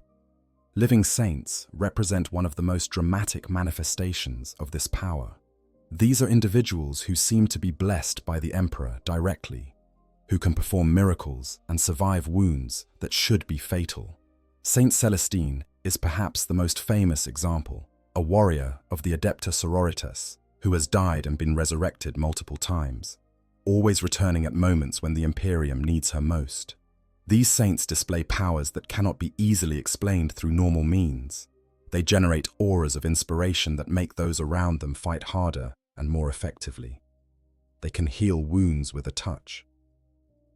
B: Living saints represent one of the most dramatic manifestations of this power. These are individuals who seem to be blessed by the Emperor directly, who can perform miracles and survive wounds that should be fatal. Saint Celestine is perhaps the most famous example, a warrior of the Adepta Sororitas who has died and been resurrected multiple times, always returning at moments when the Imperium needs her most. These saints display powers that cannot be easily explained through normal means. They generate auras of inspiration that make those around them fight harder and more effectively. They can heal wounds with a touch.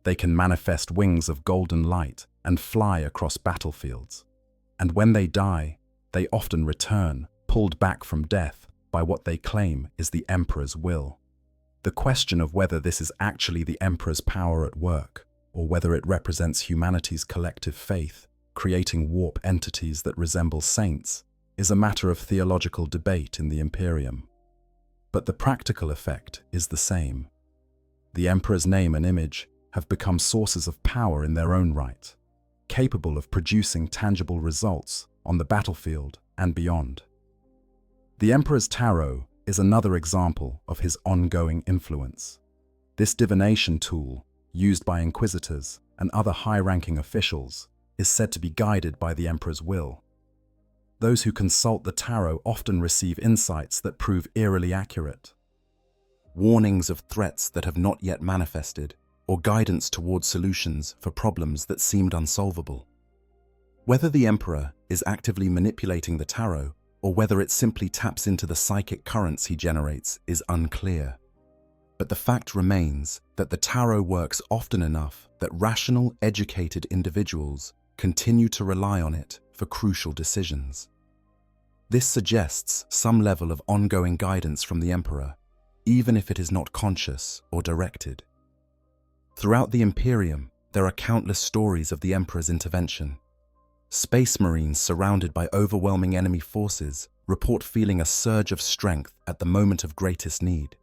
B: They can manifest wings of golden light and fly across battlefields. And when they die, they often return, pulled back from death by what they claim is the Emperor's will. The question of whether this is actually the Emperor's power at work, or whether it represents humanity's collective faith, creating warp entities that resemble saints, is a matter of theological debate in the Imperium. But the practical effect is the same. The Emperor's name and image have become sources of power in their own right, capable of producing tangible results on the battlefield and beyond. The Emperor's Tarot is another example of his ongoing influence. This divination tool, used by inquisitors and other high-ranking officials, is said to be guided by the Emperor's will. Those who consult the tarot often receive insights that prove eerily accurate, warnings of threats that have not yet manifested, or guidance towards solutions for problems that seemed unsolvable. Whether the Emperor is actively manipulating the tarot, or whether it simply taps into the psychic currents he generates, is unclear. But the fact remains that the tarot works often enough that rational, educated individuals continue to rely on it for crucial decisions. This suggests some level of ongoing guidance from the Emperor, even if it is not conscious or directed. Throughout the Imperium, there are countless stories of the Emperor's intervention. Space Marines surrounded by overwhelming enemy forces report feeling a surge of strength at the moment of greatest need.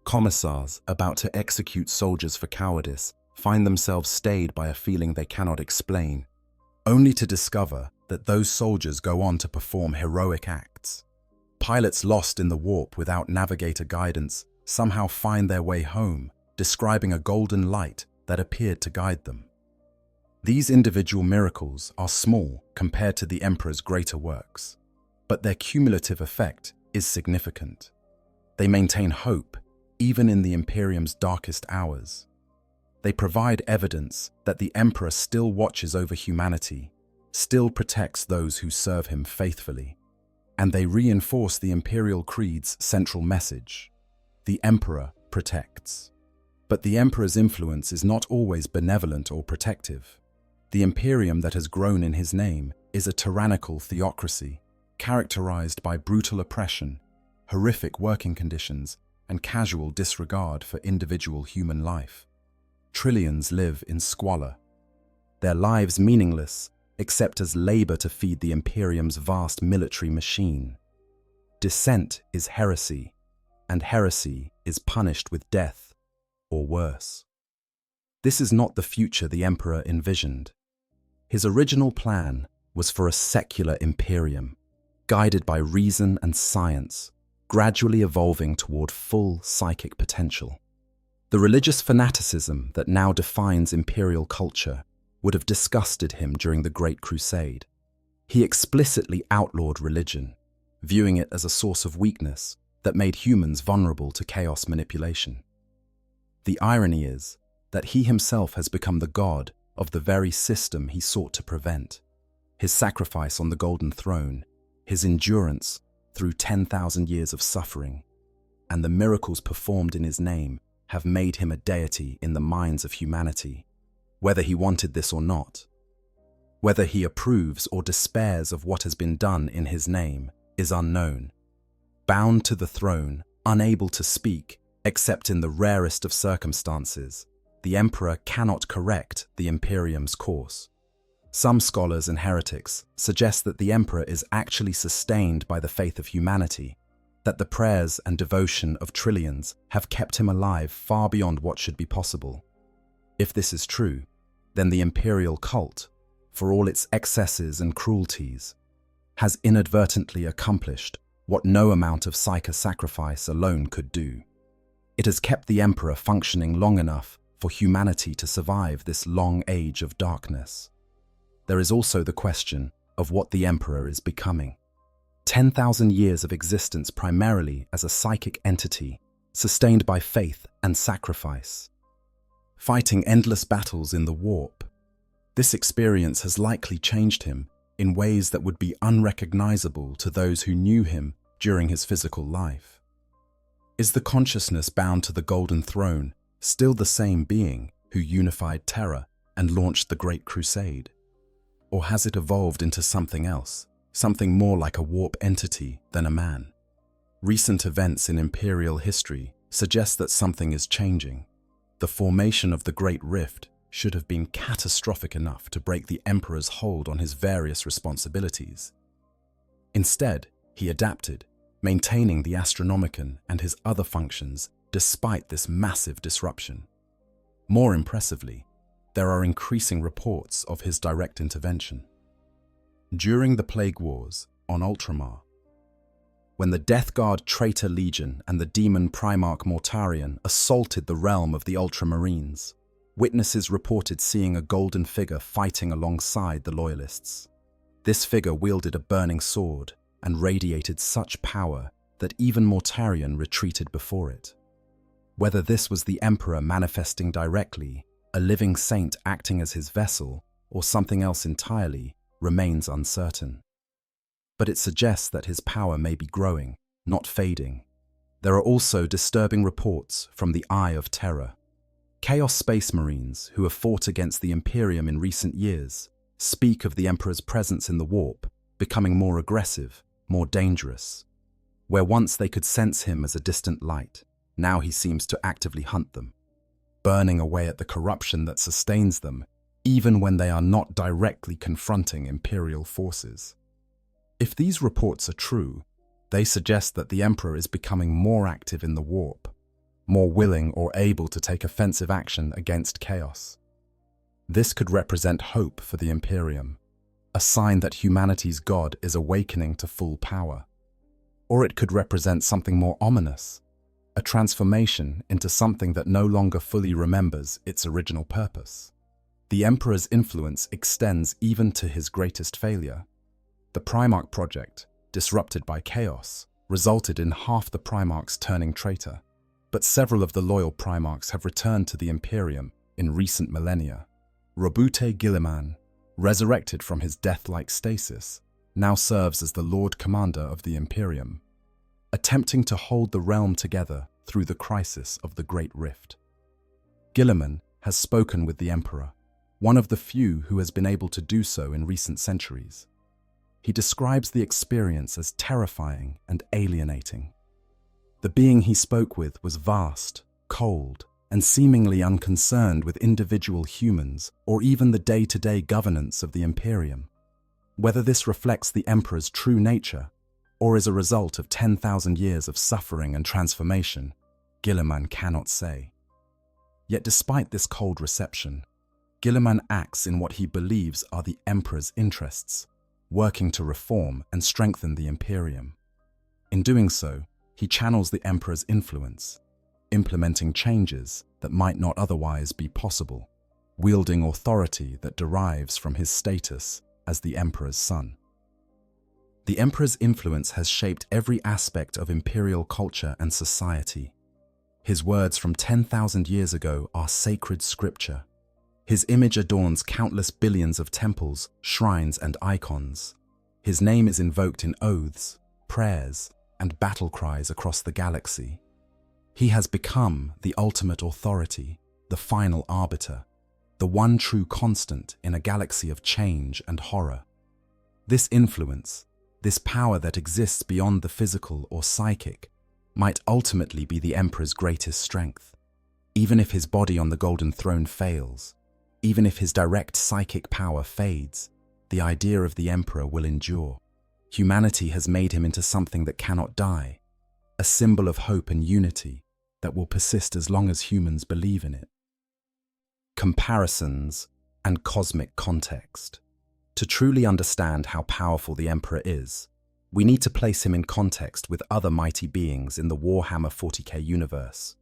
B: Commissars about to execute soldiers for cowardice find themselves stayed by a feeling they cannot explain, only to discover that those soldiers go on to perform heroic acts. Pilots lost in the warp without navigator guidance somehow find their way home, describing a golden light that appeared to guide them. These individual miracles are small compared to the Emperor's greater works, but their cumulative effect is significant. They maintain hope even in the Imperium's darkest hours. They provide evidence that the Emperor still watches over humanity, still protects those who serve him faithfully, and they reinforce the Imperial Creed's central message: the Emperor protects. But the Emperor's influence is not always benevolent or protective. The Imperium that has grown in his name is a tyrannical theocracy, characterized by brutal oppression, horrific working conditions, and casual disregard for individual human life. Trillions live in squalor, their lives meaningless except as labor to feed the Imperium's vast military machine. Dissent is heresy, and heresy is punished with death, or worse. This is not the future the Emperor envisioned. His original plan was for a secular Imperium, guided by reason and science, gradually evolving toward full psychic potential. The religious fanaticism that now defines imperial culture would have disgusted him during the Great Crusade. He explicitly outlawed religion, viewing it as a source of weakness that made humans vulnerable to chaos manipulation. The irony is that he himself has become the god of the very system he sought to prevent. His sacrifice on the Golden Throne, his endurance through 10,000 years of suffering, and the miracles performed in his name have made him a deity in the minds of humanity, whether he wanted this or not. Whether he approves or despairs of what has been done in his name is unknown. Bound to the throne, unable to speak, except in the rarest of circumstances, the Emperor cannot correct the Imperium's course. Some scholars and heretics suggest that the Emperor is actually sustained by the faith of humanity, that the prayers and devotion of trillions have kept him alive far beyond what should be possible. If this is true, then the imperial cult, for all its excesses and cruelties, has inadvertently accomplished what no amount of psycho-sacrifice alone could do. It has kept the Emperor functioning long enough for humanity to survive this long age of darkness. There is also the question of what the Emperor is becoming. 10,000 years of existence primarily as a psychic entity, sustained by faith and sacrifice. Fighting endless battles in the warp. This experience has likely changed him in ways that would be unrecognizable to those who knew him during his physical life. Is the consciousness bound to the Golden Throne still the same being who unified Terra and launched the Great Crusade? Or has it evolved into something else, something more like a warp entity than a man? Recent events in Imperial history suggest that something is changing. The formation of the Great Rift should have been catastrophic enough to break the Emperor's hold on his various responsibilities. Instead, he adapted, maintaining the Astronomicon and his other functions despite this massive disruption. More impressively, there are increasing reports of his direct intervention. During the Plague Wars on Ultramar, when the Death Guard Traitor Legion and the demon Primarch Mortarion assaulted the realm of the Ultramarines, witnesses reported seeing a golden figure fighting alongside the Loyalists. This figure wielded a burning sword and radiated such power that even Mortarion retreated before it. Whether this was the Emperor manifesting directly, a living saint acting as his vessel, or something else entirely, remains uncertain. But it suggests that his power may be growing, not fading. There are also disturbing reports from the Eye of Terror. Chaos Space Marines, who have fought against the Imperium in recent years, speak of the Emperor's presence in the warp becoming more aggressive, more dangerous. Where once they could sense him as a distant light, now he seems to actively hunt them, burning away at the corruption that sustains them, even when they are not directly confronting Imperial forces. If these reports are true, they suggest that the Emperor is becoming more active in the warp, more willing or able to take offensive action against chaos. This could represent hope for the Imperium, a sign that humanity's God is awakening to full power. Or it could represent something more ominous, a transformation into something that no longer fully remembers its original purpose. The Emperor's influence extends even to his greatest failure. The Primarch project, disrupted by chaos, resulted in half the Primarchs turning traitor, but several of the loyal Primarchs have returned to the Imperium in recent millennia. Roboute Guilliman, resurrected from his death-like stasis, now serves as the Lord Commander of the Imperium, attempting to hold the realm together through the crisis of the Great Rift. Guilliman has spoken with the Emperor, one of the few who has been able to do so in recent centuries. He describes the experience as terrifying and alienating. The being he spoke with was vast, cold, and seemingly unconcerned with individual humans or even the day-to-day governance of the Imperium. Whether this reflects the Emperor's true nature or is a result of 10,000 years of suffering and transformation, Guilliman cannot say. Yet despite this cold reception, Guilliman acts in what he believes are the Emperor's interests, working to reform and strengthen the Imperium. In doing so, he channels the Emperor's influence, implementing changes that might not otherwise be possible, wielding authority that derives from his status as the Emperor's son. The Emperor's influence has shaped every aspect of imperial culture and society. His words from 10,000 years ago are sacred scripture. His image adorns countless billions of temples, shrines, and icons. His name is invoked in oaths, prayers, and battle cries across the galaxy. He has become the ultimate authority, the final arbiter, the one true constant in a galaxy of change and horror. This influence, this power that exists beyond the physical or psychic, might ultimately be the Emperor's greatest strength. Even if his body on the Golden Throne fails, even if his direct psychic power fades, the idea of the Emperor will endure. Humanity has made him into something that cannot die, a symbol of hope and unity that will persist as long as humans believe in it. Comparisons and cosmic context. To truly understand how powerful the Emperor is, we need to place him in context with other mighty beings in the Warhammer 40k universe.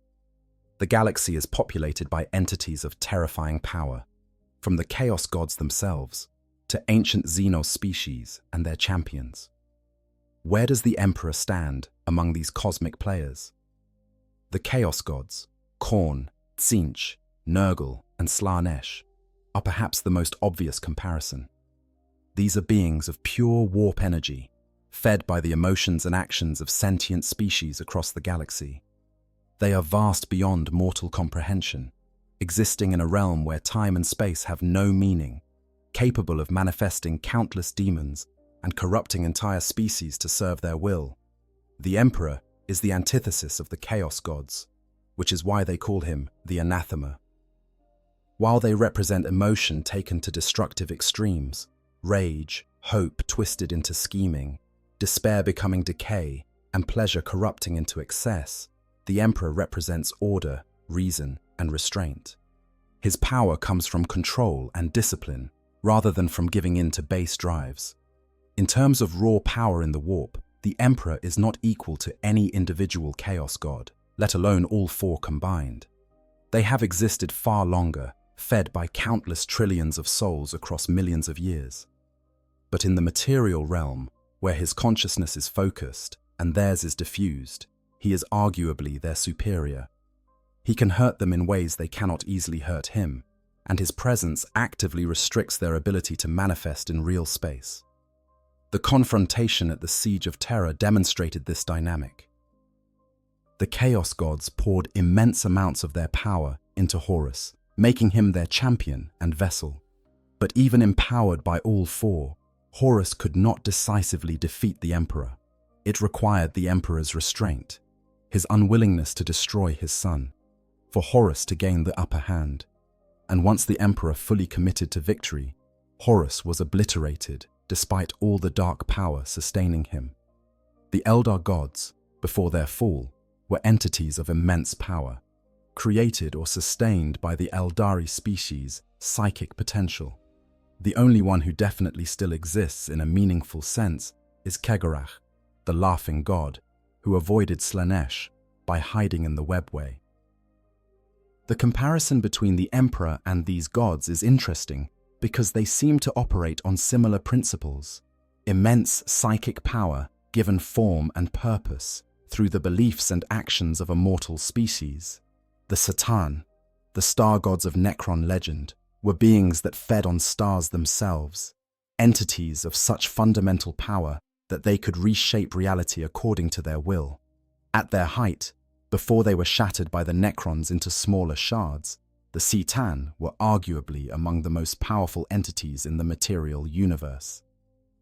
B: The galaxy is populated by entities of terrifying power, from the Chaos Gods themselves to ancient Xenos species and their champions. Where does the Emperor stand among these cosmic players? The Chaos Gods, Khorne, Tzeentch, Nurgle, and Slaanesh, are perhaps the most obvious comparison. These are beings of pure warp energy, fed by the emotions and actions of sentient species across the galaxy. They are vast beyond mortal comprehension, existing in a realm where time and space have no meaning, capable of manifesting countless demons and corrupting entire species to serve their will. The Emperor is the antithesis of the Chaos Gods, which is why they call him the Anathema. While they represent emotion taken to destructive extremes, rage, hope twisted into scheming, despair becoming decay, and pleasure corrupting into excess, the Emperor represents order, reason, and restraint. His power comes from control and discipline, rather than from giving in to base drives. In terms of raw power in the warp, the Emperor is not equal to any individual Chaos God, let alone all four combined. They have existed far longer, fed by countless trillions of souls across millions of years. But in the material realm, where his consciousness is focused and theirs is diffused, he is arguably their superior. He can hurt them in ways they cannot easily hurt him, and his presence actively restricts their ability to manifest in real space. The confrontation at the Siege of Terra demonstrated this dynamic. The Chaos Gods poured immense amounts of their power into Horus, making him their champion and vessel. But even empowered by all four, Horus could not decisively defeat the Emperor. It required the Emperor's restraint, his unwillingness to destroy his son, for Horus to gain the upper hand. And once the Emperor fully committed to victory, Horus was obliterated despite all the dark power sustaining him. The Eldar gods, before their fall, were entities of immense power, created or sustained by the Eldari species' psychic potential. The only one who definitely still exists in a meaningful sense is Kegorach, the laughing god, who avoided Slanesh by hiding in the webway. The comparison between the Emperor and these gods is interesting because they seem to operate on similar principles: immense psychic power given form and purpose through the beliefs and actions of a mortal species. The Satan, the star gods of Necron legend, were beings that fed on stars themselves, entities of such fundamental power that they could reshape reality according to their will. At their height, before they were shattered by the Necrons into smaller shards, the Satan were arguably among the most powerful entities in the material universe.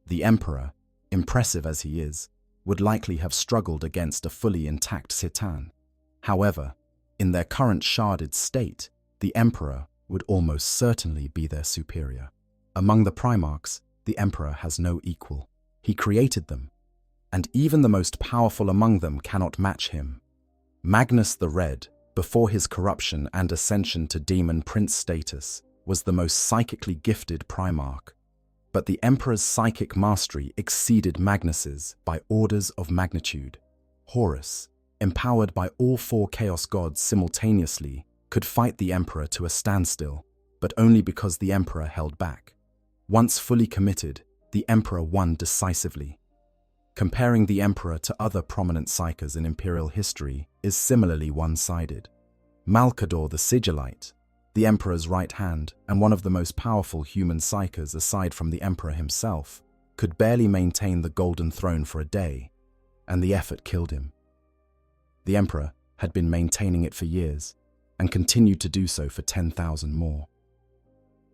B: The Emperor, impressive as he is, would likely have struggled against a fully intact Satan. However, in their current sharded state, the Emperor would almost certainly be their superior. Among the Primarchs, the Emperor has no equal. He created them, and even the most powerful among them cannot match him. Magnus the Red, before his corruption and ascension to demon prince status, was the most psychically gifted Primarch. But the Emperor's psychic mastery exceeded Magnus's by orders of magnitude. Horus, empowered by all four Chaos gods simultaneously, could fight the Emperor to a standstill, but only because the Emperor held back. Once fully committed, the Emperor won decisively. Comparing the Emperor to other prominent psychers in Imperial history is similarly one-sided. Malkador the Sigillite, the Emperor's right hand and one of the most powerful human psychers aside from the Emperor himself, could barely maintain the Golden Throne for a day, and the effort killed him. The Emperor had been maintaining it for years, and continued to do so for 10,000 more.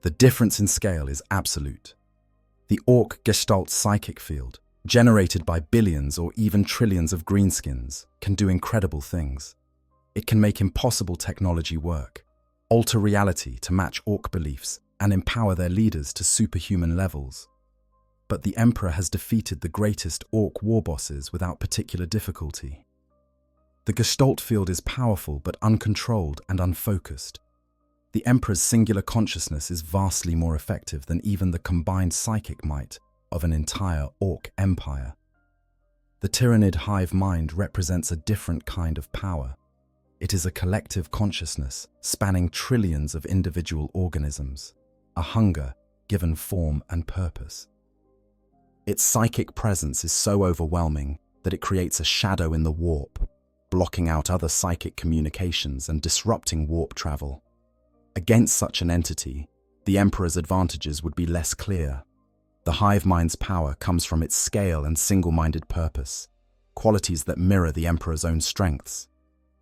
B: The difference in scale is absolute. The Orc Gestalt psychic field, generated by billions or even trillions of greenskins, can do incredible things. It can make impossible technology work, alter reality to match Orc beliefs, and empower their leaders to superhuman levels. But the Emperor has defeated the greatest Orc war bosses without particular difficulty. The Gestalt field is powerful but uncontrolled and unfocused. The Emperor's singular consciousness is vastly more effective than even the combined psychic might of an entire Orc empire. The Tyrannid hive mind represents a different kind of power. It is a collective consciousness spanning trillions of individual organisms, a hunger given form and purpose. Its psychic presence is so overwhelming that it creates a shadow in the warp, blocking out other psychic communications and disrupting warp travel. Against such an entity, the Emperor's advantages would be less clear. The hive mind's power comes from its scale and single-minded purpose, qualities that mirror the Emperor's own strengths.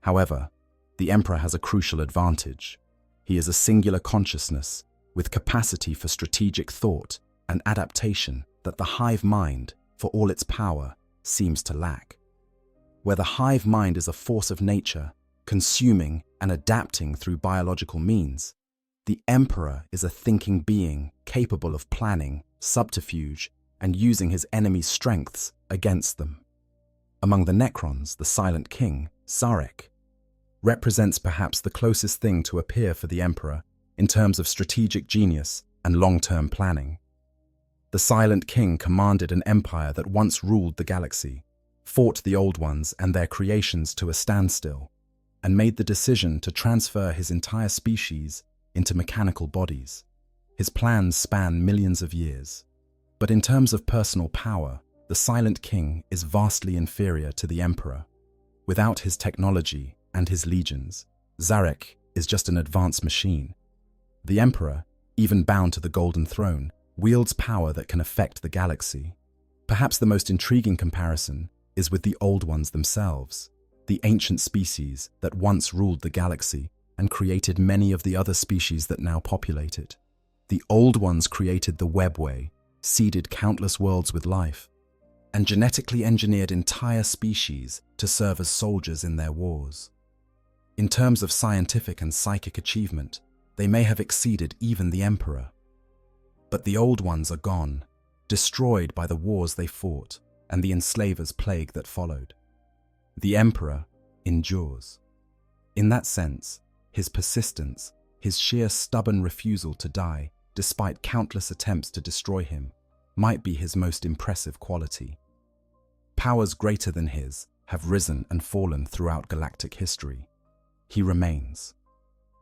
B: However, the Emperor has a crucial advantage. He is a singular consciousness with capacity for strategic thought and adaptation that the hive mind, for all its power, seems to lack. Where the hive mind is a force of nature, consuming and adapting through biological means, the Emperor is a thinking being capable of planning, subterfuge, and using his enemy's strengths against them. Among the Necrons, the Silent King, Zarek, represents perhaps the closest thing to a peer for the Emperor in terms of strategic genius and long-term planning. The Silent King commanded an empire that once ruled the galaxy, fought the Old Ones and their creations to a standstill, and made the decision to transfer his entire species into mechanical bodies. His plans span millions of years. But in terms of personal power, the Silent King is vastly inferior to the Emperor. Without his technology and his legions, Zarek is just an advanced machine. The Emperor, even bound to the Golden Throne, wields power that can affect the galaxy. Perhaps the most intriguing comparison is with the Old Ones themselves, the ancient species that once ruled the galaxy and created many of the other species that now populate it. The Old Ones created the webway, seeded countless worlds with life, and genetically engineered entire species to serve as soldiers in their wars. In terms of scientific and psychic achievement, they may have exceeded even the Emperor. But the Old Ones are gone, destroyed by the wars they fought and the enslavers' plague that followed. The Emperor, endures. In that sense, his persistence, his sheer stubborn refusal to die, despite countless attempts to destroy him, might be his most impressive quality. Powers greater than his have risen and fallen throughout galactic history. He remains.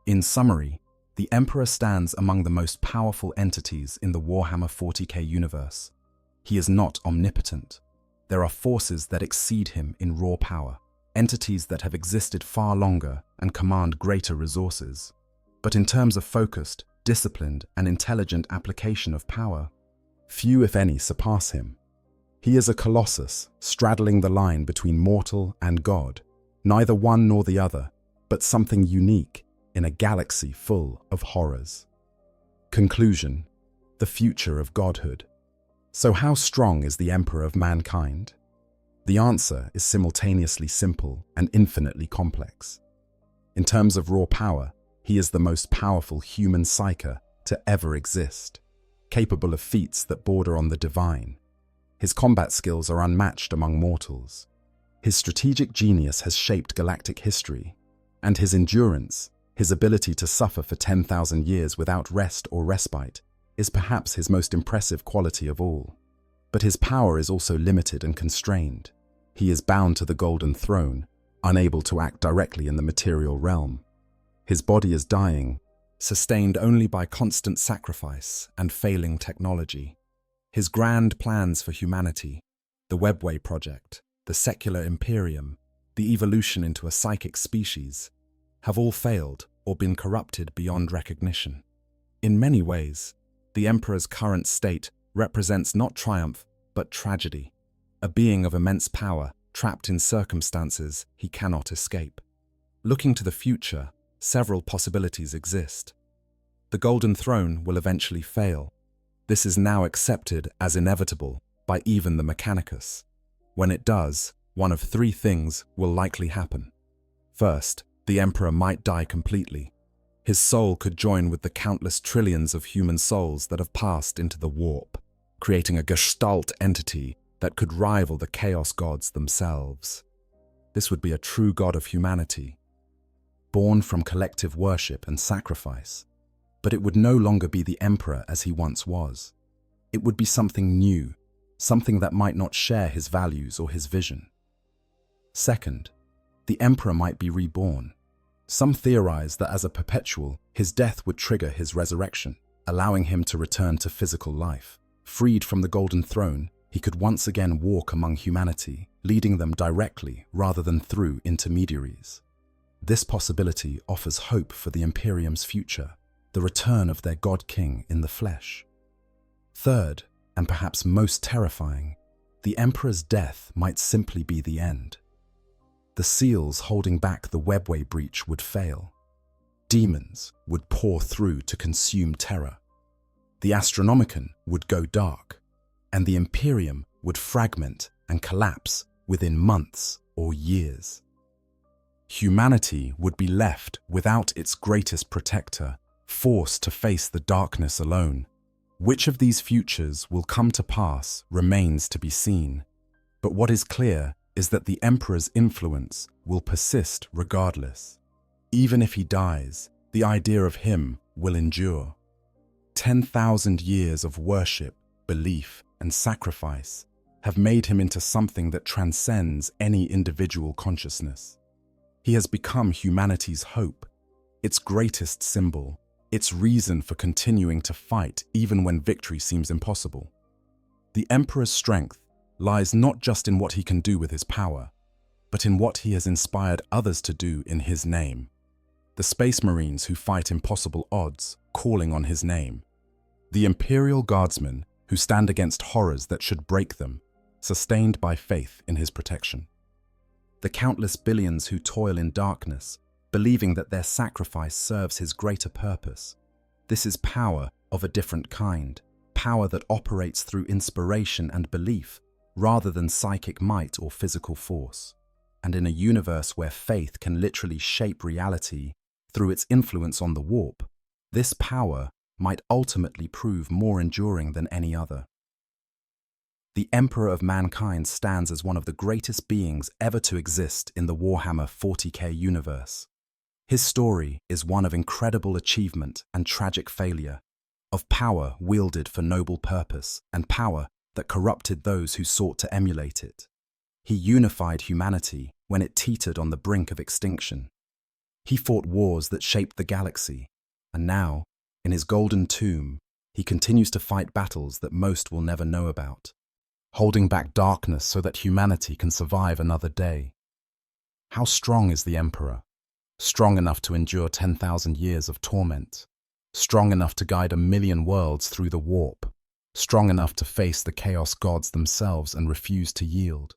B: In summary, the Emperor stands among the most powerful entities in the Warhammer 40k universe. He is not omnipotent. There are forces that exceed him in raw power, entities that have existed far longer and command greater resources. But in terms of focused, disciplined, and intelligent application of power, few, if any, surpass him. He is a colossus, straddling the line between mortal and god, neither one nor the other, but something unique in a galaxy full of horrors. Conclusion: the future of godhood. So how strong is the Emperor of mankind? The answer is simultaneously simple and infinitely complex. In terms of raw power, he is the most powerful human psyker to ever exist, capable of feats that border on the divine. His combat skills are unmatched among mortals. His strategic genius has shaped galactic history, and his endurance, his ability to suffer for 10,000 years without rest or respite, is perhaps his most impressive quality of all. But his power is also limited and constrained. He is bound to the Golden Throne, unable to act directly in the material realm. His body is dying, sustained only by constant sacrifice and failing technology. His grand plans for humanity, the Webway Project, the secular Imperium, the evolution into a psychic species, have all failed or been corrupted beyond recognition. In many ways, the Emperor's current state represents not triumph, but tragedy, a being of immense power trapped in circumstances he cannot escape. Looking to the future, several possibilities exist. The Golden Throne will eventually fail. This is now accepted as inevitable by even the Mechanicus. When it does, one of three things will likely happen. First, the Emperor might die completely. His soul could join with the countless trillions of human souls that have passed into the warp, creating a gestalt entity that could rival the Chaos Gods themselves. This would be a true god of humanity, born from collective worship and sacrifice. But it would no longer be the Emperor as he once was. It would be something new, something that might not share his values or his vision. Second, the Emperor might be reborn. Some theorize that as a perpetual, his death would trigger his resurrection, allowing him to return to physical life. Freed from the Golden Throne, he could once again walk among humanity, leading them directly rather than through intermediaries. This possibility offers hope for the Imperium's future, the return of their God-King in the flesh. Third, and perhaps most terrifying, the Emperor's death might simply be the end. The seals holding back the Webway breach would fail. Demons would pour through to consume terror. The Astronomicon would go dark, and the Imperium would fragment and collapse within months or years. Humanity would be left without its greatest protector, forced to face the darkness alone. Which of these futures will come to pass remains to be seen. But what is clear is that the Emperor's influence will persist regardless. Even if he dies, the idea of him will endure. 10,000 years of worship, belief, and sacrifice have made him into something that transcends any individual consciousness. He has become humanity's hope, its greatest symbol, its reason for continuing to fight even when victory seems impossible. The Emperor's strength lies not just in what he can do with his power, but in what he has inspired others to do in his name. The Space Marines who fight impossible odds, calling on his name. The Imperial Guardsmen who stand against horrors that should break them, sustained by faith in his protection. The countless billions who toil in darkness, believing that their sacrifice serves his greater purpose. This is power of a different kind, power that operates through inspiration and belief, rather than psychic might or physical force. And in a universe where faith can literally shape reality through its influence on the warp, this power might ultimately prove more enduring than any other. The Emperor of Mankind stands as one of the greatest beings ever to exist in the Warhammer 40k universe. His story is one of incredible achievement and tragic failure, of power wielded for noble purpose and power that corrupted those who sought to emulate it. He unified humanity when it teetered on the brink of extinction. He fought wars that shaped the galaxy, and now, in his golden tomb, he continues to fight battles that most will never know about, holding back darkness so that humanity can survive another day. How strong is the Emperor? Strong enough to endure 10,000 years of torment, strong enough to guide 1,000,000 worlds through the warp, strong enough to face the chaos gods themselves and refuse to yield,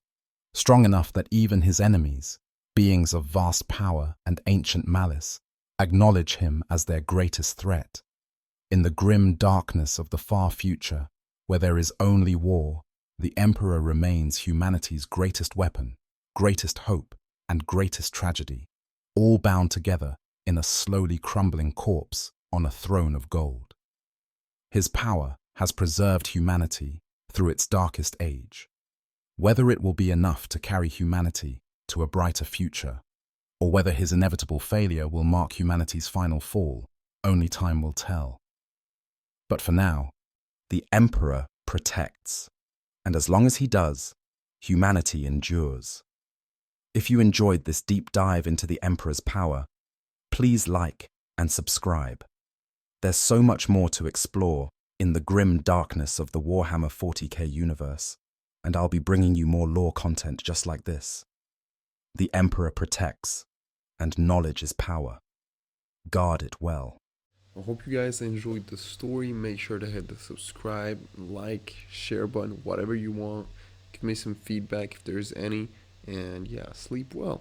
B: strong enough that even his enemies, beings of vast power and ancient malice, acknowledge him as their greatest threat. In the grim darkness of the far future, where there is only war, the Emperor remains humanity's greatest weapon, greatest hope, and greatest tragedy, all bound together in a slowly crumbling corpse on a throne of gold. His power has preserved humanity through its darkest age. Whether it will be enough to carry humanity to a brighter future, or whether his inevitable failure will mark humanity's final fall, only time will tell. But for now, the Emperor protects, and as long as he does, humanity endures. If you enjoyed this deep dive into the Emperor's power, please like and subscribe. There's so much more to explore in the grim darkness of the Warhammer 40k universe, and I'll be bringing you more lore content just like this. The Emperor protects, and knowledge is power. Guard it well.
A: I hope you guys enjoyed the story. Make sure to hit the subscribe, like, share button, whatever you want. Give me some feedback if there's any. And yeah, sleep well.